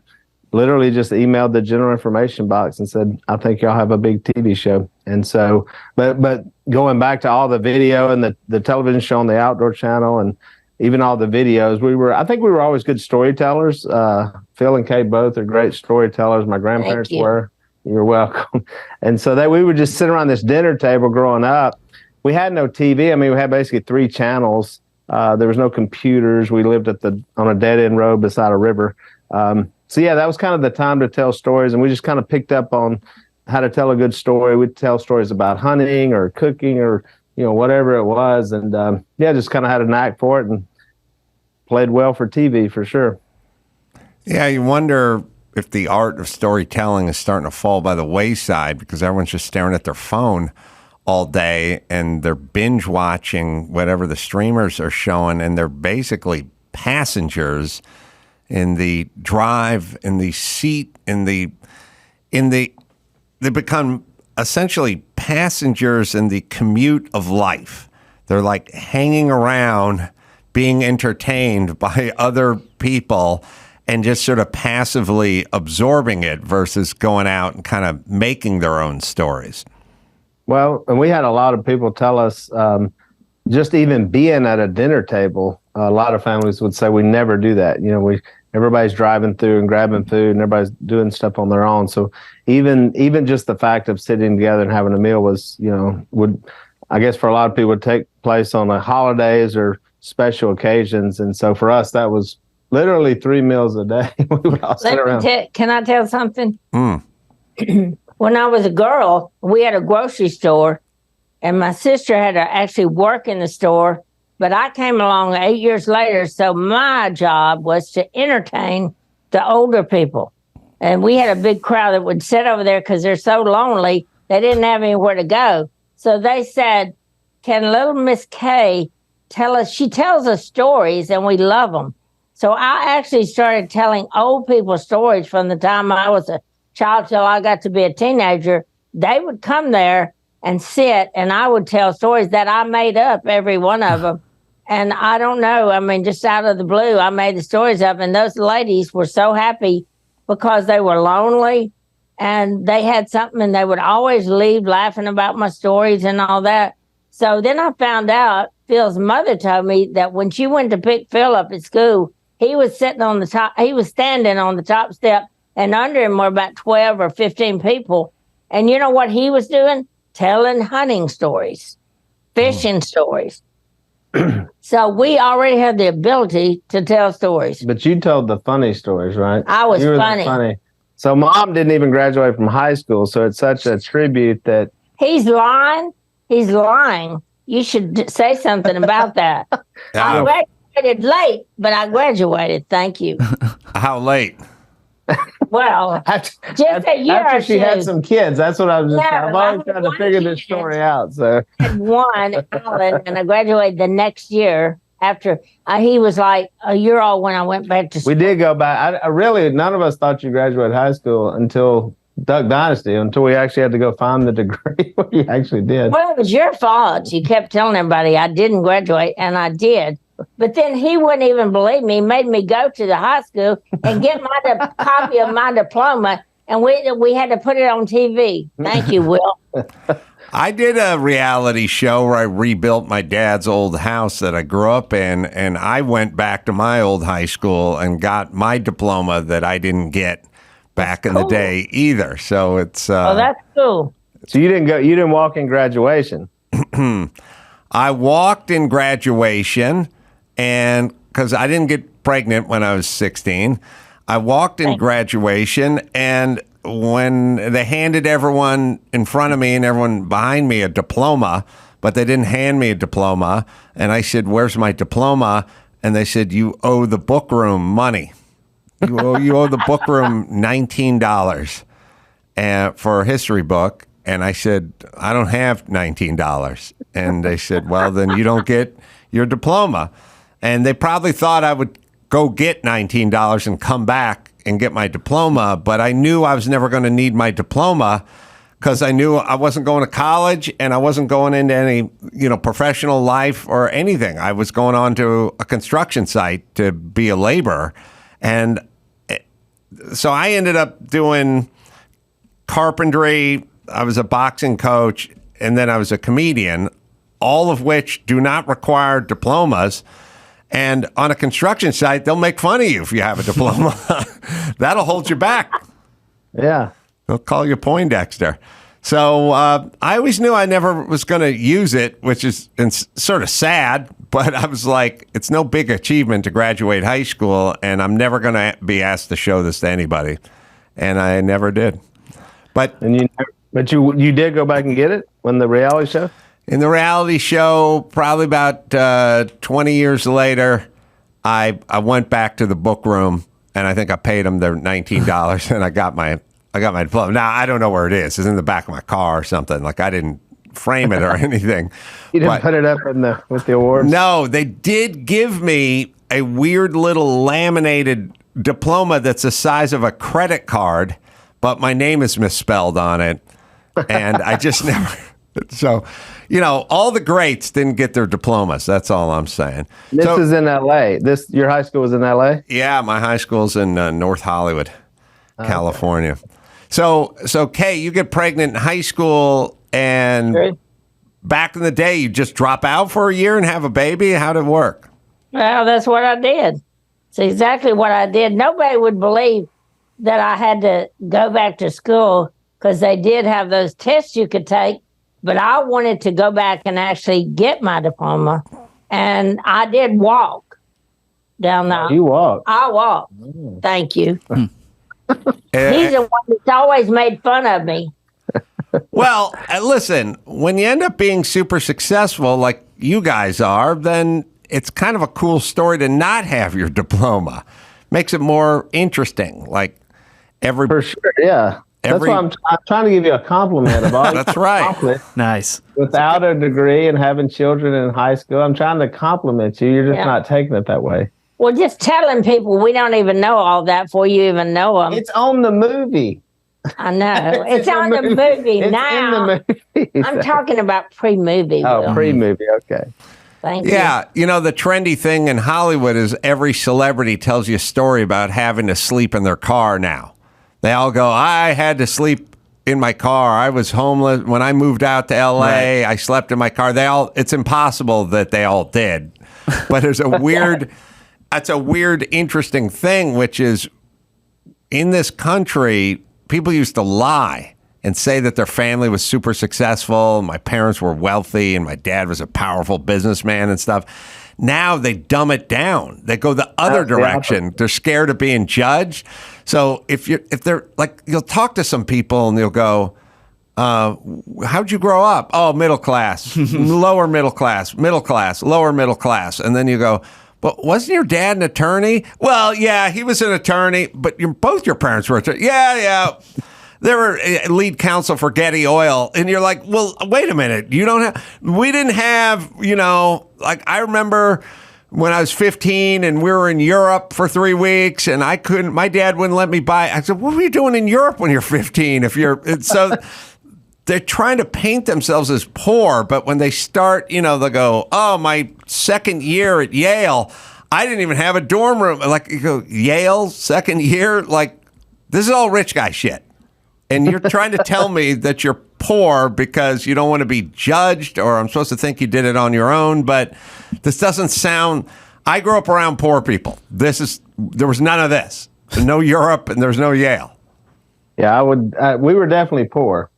literally just emailed the general information box and said, I think y'all have a big TV show. And so, but going back to all the video and the television show on the Outdoor Channel and even all the videos, I think we were always good storytellers. Phil and Kay both are great storytellers. My grandparents were. You're welcome. And so we would just sit around this dinner table growing up. We had no TV. I mean, we had basically 3 channels. There was no computers. We lived on a dead end road beside a river. So yeah, that was kind of the time to tell stories, and we just kind of picked up on how to tell a good story. We'd tell stories about hunting or cooking or whatever it was, and just kind of had a knack for it and played well for TV for sure. Yeah, you wonder if the art of storytelling is starting to fall by the wayside because everyone's just staring at their phone all day and they're binge watching whatever the streamers are showing, and they're basically passengers in the drive, in the seat, they become essentially passengers in the commute of life. They're like hanging around, being entertained by other people and just sort of passively absorbing it versus going out and kind of making their own stories. Well, and we had a lot of people tell us, just even being at a dinner table, a lot of families would say we never do that. Everybody's driving through and grabbing food, and everybody's doing stuff on their own. So even just the fact of sitting together and having a meal was, would, I guess for a lot of people, would take place on the holidays or special occasions. And so for us, that was literally 3 meals a day. We would all sit around. Can I tell something? When I was a girl, we had a grocery store, and my sister had to actually work in the store, but I came along 8 years later, so my job was to entertain the older people. And we had a big crowd that would sit over there because they're so lonely, they didn't have anywhere to go. So they said, can little Miss Kay tell us? She tells us stories, and we love them. So I actually started telling old people stories from the time I was a child till I got to be a teenager. They would come there and sit, and I would tell stories that I made up, every one of them. And I don't know, I mean, just out of the blue, I made the stories up, and those ladies were so happy because they were lonely and they had something, and they would always leave laughing about my stories and all that. So then I found out, Phil's mother told me that when she went to pick Phil up at school, he was standing on the top step, and under him were about 12 or 15 people. And you know what he was doing? Telling hunting stories, fishing stories. So we already had the ability to tell stories. But you told the funny stories, right? I was funny. So Mom didn't even graduate from high school, so it's such a tribute that... He's lying. He's lying. You should say something about that. I graduated late, but I graduated. Thank you. How late? Well, just a year after or she had some kids. That's what I was just. Yeah, I'm always trying to figure this story out. So I had one, Alan, and I graduated the next year. After he was like a year old when I went back to school. We did go back. I really, none of us thought you graduated high school until Duck Dynasty, until we actually had to go find the degree where you actually did. Well, it was your fault. You kept telling everybody I didn't graduate, and I did. But then he wouldn't even believe me. He made me go to the high school and get my copy of my diploma, and we had to put it on TV. Thank you, Will. I did a reality show where I rebuilt my dad's old house that I grew up in, and I went back to my old high school and got my diploma that I didn't get back in the day either. So it's that's cool. So you didn't walk in graduation. I walked in graduation, and because I didn't get pregnant when I was 16, I walked in graduation, and when they handed everyone in front of me and everyone behind me a diploma, but they didn't hand me a diploma, and I said, "Where's my diploma?" And they said, "You owe the book room money. You owe the book room $19 for a history book." And I said, "I don't have $19. And they said, "Well, then you don't get your diploma." And they probably thought I would go get $19 and come back and get my diploma, but I knew I was never going to need my diploma because I knew I wasn't going to college and I wasn't going into any, professional life or anything. I was going on to a construction site to be a laborer. And so I ended up doing carpentry. I was a boxing coach, and then I was a comedian, all of which do not require diplomas. And on a construction site, they'll make fun of you if you have a diploma. That'll hold you back. Yeah. They'll call you Poindexter. So I always knew I never was going to use it, which is sort of sad. But I was like, it's no big achievement to graduate high school, and I'm never going to be asked to show this to anybody. And I never did. But you did go back and get it when the reality show? In the reality show, probably about 20 years later, I went back to the book room, and I think I paid them their $19, and I got my diploma. Now I don't know where it is. It's in the back of my car or something. Like I didn't frame it or anything. You didn't put it up with the awards? No, they did give me a weird little laminated diploma that's the size of a credit card, but my name is misspelled on it, and I just never. So, all the greats didn't get their diplomas. That's all I'm saying. This is in L.A. Your high school was in L.A.? Yeah, my high school's in North Hollywood, California. Okay. So Kay, you get pregnant in high school, and back in the day, you just drop out for a year and have a baby? How'd it work? Well, that's what I did. It's exactly what I did. Nobody would believe that I had to go back to school because they did have those tests you could take. But I wanted to go back and actually get my diploma. And I did walk down there. You walked? I walked. Thank you. He's the one that's always made fun of me. Well, listen, when you end up being super successful like you guys are, then it's kind of a cool story to not have your diploma. Makes it more interesting. Like For sure, yeah. That's why I'm trying to give you a compliment of all. That's right. Nice. Without a degree and having children in high school, I'm trying to compliment you. You're just not taking it that way. Well, just telling people we don't even know all that before you even know them. It's on the movie. I know. It's on the movie now. In the movie. I'm talking about pre-movie. Oh, pre-movie. Okay. Thank you. Yeah, the trendy thing in Hollywood is every celebrity tells you a story about having to sleep in their car now. They all go, I had to sleep in my car. I was homeless. When I moved out to L.A., I slept in my car. It's impossible that they all did. But there's that's a weird, interesting thing, which is in this country, people used to lie and say that their family was super successful. My parents were wealthy and my dad was a powerful businessman and stuff. Now they dumb it down. They go the other direction. They're scared of being judged. So if they're like, you'll talk to some people and they'll go, how'd you grow up? Oh, middle class, lower middle class, lower middle class. And then you go, but wasn't your dad an attorney? Well, yeah, he was an attorney, but both your parents were attorneys. Yeah. They were lead counsel for Getty Oil. And you're like, well, wait a minute. We didn't have, like I remember when I was 15 and we were in Europe for 3 weeks and my dad wouldn't let me buy. I said, what were you doing in Europe when you're 15? So they're trying to paint themselves as poor. But when they start, they'll go, oh, my second year at Yale, I didn't even have a dorm room. Like you go, Yale, second year? Like this is all rich guy shit. And you're trying to tell me that you're poor because you don't want to be judged, or I'm supposed to think you did it on your own. But this doesn't sound. I grew up around poor people. There was none of this. There's no Europe and there's no Yale. Yeah, we were definitely poor.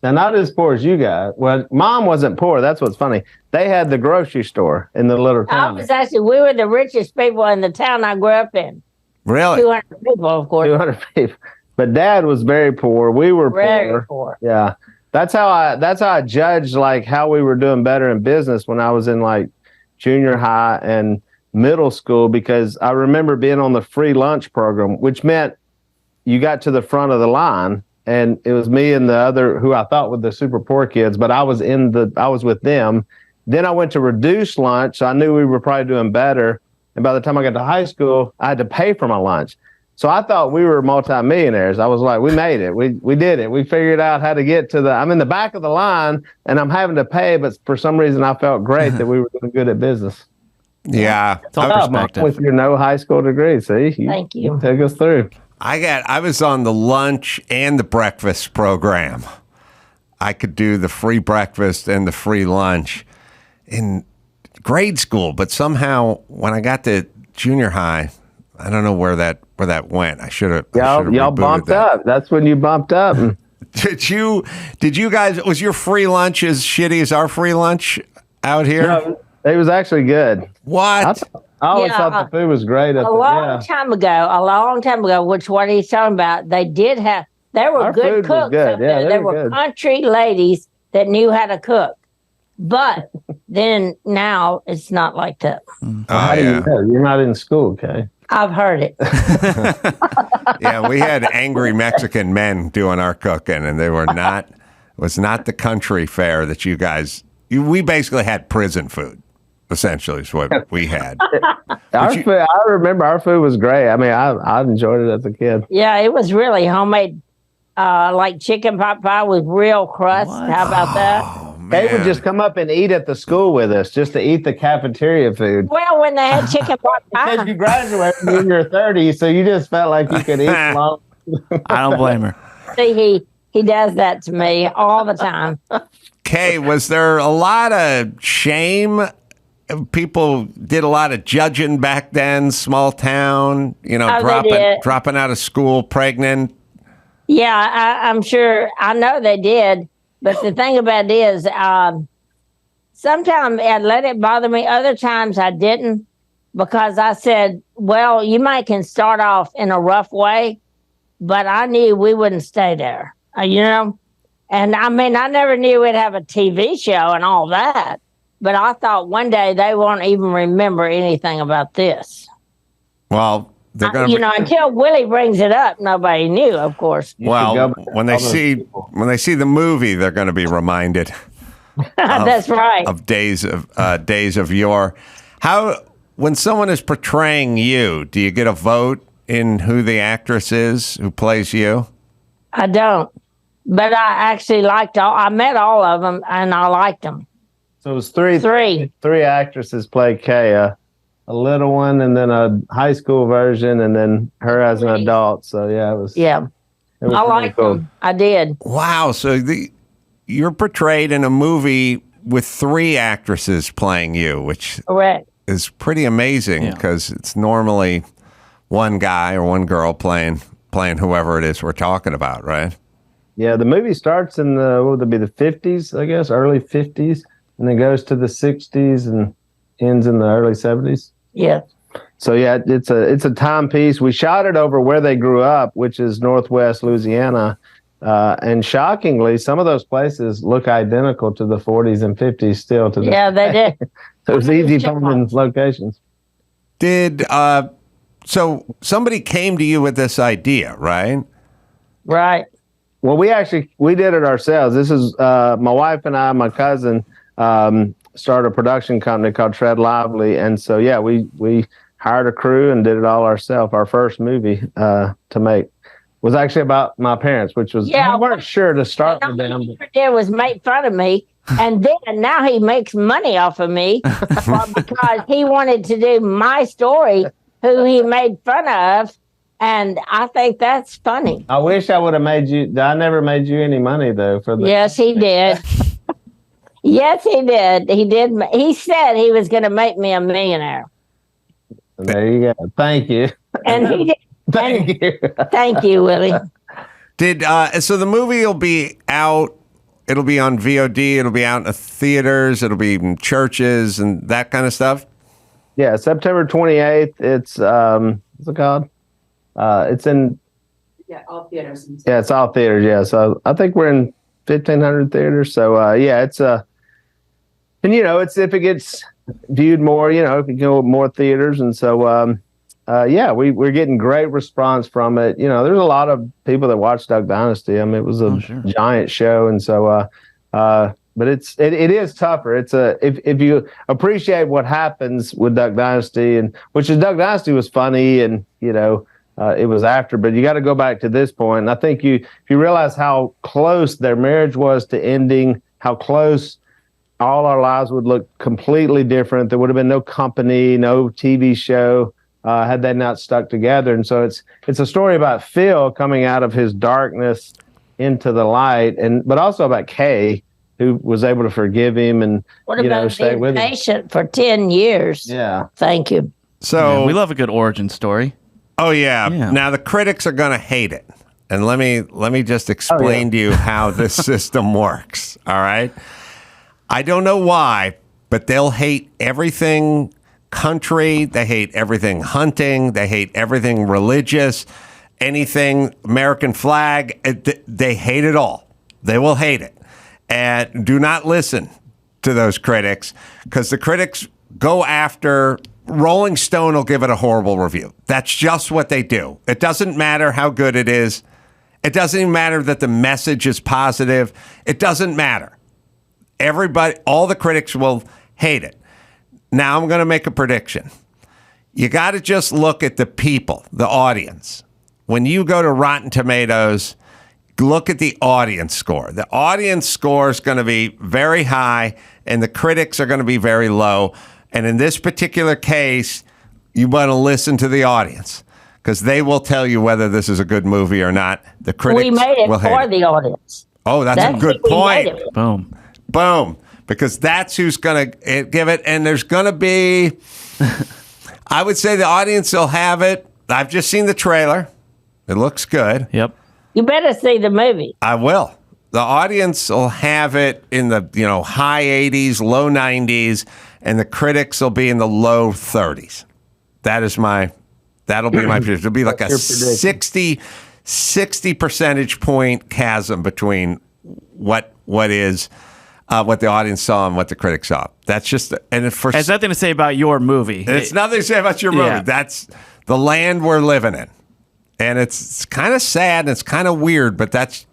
Now, not as poor as you guys. Well, Mom wasn't poor. That's what's funny. They had the grocery store in the little town. We were the richest people in the town I grew up in. Really? 200 people, of course. 200 people. But Dad was very poor. We were very poor. Yeah. That's how I judged like how we were doing better in business when I was in like junior high and middle school, because I remember being on the free lunch program, which meant you got to the front of the line and it was me and the other who I thought were the super poor kids, but I was with them. Then I went to reduced lunch. So I knew we were probably doing better. And by the time I got to high school, I had to pay for my lunch. So I thought we were multimillionaires. I was like, we made it. We did it. We figured out how to get to I'm in the back of the line and I'm having to pay, but for some reason I felt great that we were doing good at business. Yeah. It's all perspective. With your no high school degree. See, Thank you. Take us through. I was on the lunch and the breakfast program. I could do the free breakfast and the free lunch in grade school, but somehow when I got to junior high, I don't know where that went. I should have. Y'all bumped up. That's when you bumped up. Did you guys? Was your free lunch as shitty as our free lunch out here? No, it was actually good. What? I always thought the food was great. A long time ago, which what he's talking about, they were Our good food was cooks. good. Up Yeah, there. they There were were good. country ladies that knew how to cook. But then now it's not like that. Oh, How do yeah. you know? You're not in school, okay? I've heard it. Yeah, we had angry Mexican men doing our cooking, and they were not. It was not the country fare that you guys. We basically had prison food. Essentially, is what we had. Food, I remember our food was great. I mean, I enjoyed it as a kid. Yeah, it was really homemade, like chicken pot pie with real crust. How about that? They would just come up and eat at the school with us, just to eat the cafeteria food. Well, when they had chicken pot Because pie. you graduated when you were 30, so you just felt like you could eat long. I don't blame her. See, he does that to me all the time. Kay, was there a lot of shame? People did a lot of judging back then, small town, Oh, they did. dropping out of school pregnant. Yeah, I'm sure. I know they did. But the thing about it is, sometimes I let it bother me. Other times I didn't, because I said, well, you might can start off in a rough way, but I knew we wouldn't stay there, you know? And I mean, I never knew we'd have a TV show and all that. But I thought one day they won't even remember anything about this. Well, they're going to, until Willie brings it up, nobody knew, of course. well, when they see the movie, they're going to be reminded. That's right. Of days of yore. When someone is portraying you, do you get a vote in who the actress is who plays you? I don't, but I actually I met all of them and I liked them. So it was three actresses played Kay, a little one, and then a high school version, and then her as an adult. So yeah, it was. Yeah, it was I pretty liked cool. them. I did. Wow. So you're portrayed in a movie with three actresses playing you, which Correct. is pretty amazing because it's normally one guy or one girl playing whoever it is we're talking about, right? Yeah, the movie starts in what would it be, the 50s, I guess, early 50s, and then goes to the 60s and ends in the early 70s. Yeah. So yeah, it's a timepiece. We shot it over where they grew up, which is Northwest Louisiana. And shockingly, some of those places look identical to the 40s and 50s still to Yeah, they did. So it was easy finding locations. So somebody came to you with this idea, right? Right. Well, we did it ourselves. This is my wife and I, my cousin, started a production company called Tread Lively. And so, yeah, we hired a crew and did it all ourselves. Our first movie to make was actually about my parents, which was, we weren't sure to start with them. All he did was make fun of me. And then now he makes money off of me because he wanted to do my story, who he made fun of. And I think that's funny. I wish I would have made you. I never made you any money, though. Yes, he did. Yes, he did. He did. He said he was going to make me a millionaire. There you go. Thank you. And he did. Thank you. Thank you, Willie. So the movie will be out. It'll be on VOD. It'll be out in the theaters. It'll be in churches and that kind of stuff. Yeah, September 28th. It's what's it called? It's in. Yeah, all theaters. Yeah, it's all theaters. Yeah, so I think we're in 1,500 theaters. So yeah, it's and it's if it gets viewed more, if you go more theaters, and so yeah, we're getting great response from it. There's a lot of people that watch Duck Dynasty. I mean, it was a giant show, and so but it is tougher. It's if you appreciate what happens with Duck Dynasty, and which is Duck Dynasty was funny, and it was after, but you got to go back to this point. And I think if you realize how close their marriage was to ending, how close all our lives would look completely different. There would have been no company, no TV show. had they not stuck together. And so it's a story about Phil coming out of his darkness into the light, but also about Kay, who was able to forgive him and stay with him. Patient for 10 years. Yeah. Thank you. So we love a good origin story. Oh yeah. Now the critics are going to hate it. And let me just explain to you how this system works. All right. I don't know why, but they'll hate everything country. They hate everything hunting. They hate everything religious, anything American flag. They hate it all. They will hate it. And do not listen to those critics, because the critics go after. Rolling Stone will give it a horrible review. That's just what they do. It doesn't matter how good it is. It doesn't even matter that the message is positive. It doesn't matter. All the critics will hate it. Now I'm going to make a prediction. You got to just look at the people, the audience. When you go to Rotten Tomatoes, look at the audience score. The audience score is going to be very high, and the critics are going to be very low. And in this particular case, you want to listen to the audience, because they will tell you whether this is a good movie or not. The critics we made it will hate for it. the audience. Oh, that's a good point. Boom. Because that's who's going to give it. And there's going to be, I would say the audience will have it. I've just seen the trailer. It looks good. Yep. You better see the movie. I will. The audience will have it in the high 80s, low 90s, and the critics will be in the low 30s. That'll be my prediction. It'll be like a 60 percentage point chasm between what the audience saw and what the critics saw. That's just, and it has nothing to say about your movie. It's nothing to say about your movie. Yeah. That's the land we're living in, and it's kind of sad and it's kind of weird, but that's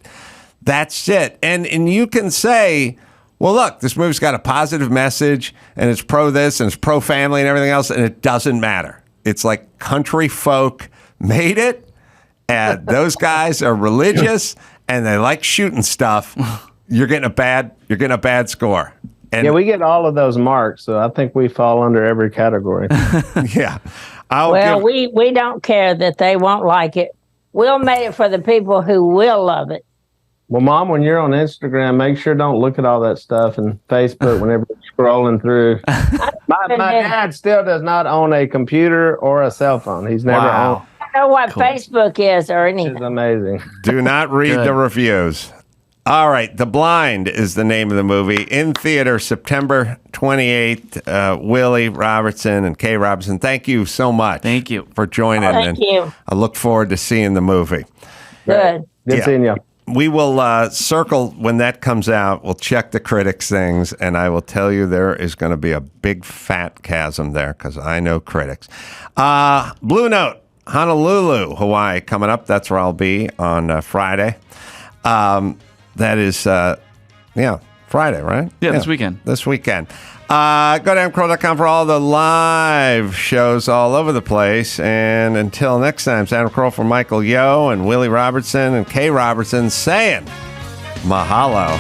it. And you can say, well, look, this movie's got a positive message, and it's pro this, and it's pro family, and everything else, and it doesn't matter. It's like country folk made it, and those guys are religious, and they like shooting stuff. You're getting a bad score. And we get all of those marks, so I think we fall under every category. Yeah. We don't care that they won't like it. We'll make it for the people who will love it. Well, Mom, when you're on Instagram, make sure don't look at all that stuff, and Facebook whenever you're scrolling through. My dad still does not own a computer or a cell phone. He's never owned. I don't know what Facebook is or anything. It's amazing. Do not read the reviews. All right. The Blind is the name of the movie. In theater, September 28th. Willie Robertson and Kay Robinson, thank you so much. Thank you for joining. Thank you. I look forward to seeing the movie. Good seeing you. We will circle when that comes out. We'll check the critics things, and I will tell you there is going to be a big fat chasm there, because I know critics. Blue Note, Honolulu, Hawaii, coming up. That's where I'll be on Friday. That is, Friday, right? Yeah, this weekend. This weekend. Go to amcrow.com for all the live shows all over the place. And until next time, Sam Crow for Michael Yo and Willie Robertson and Kay Robertson saying mahalo.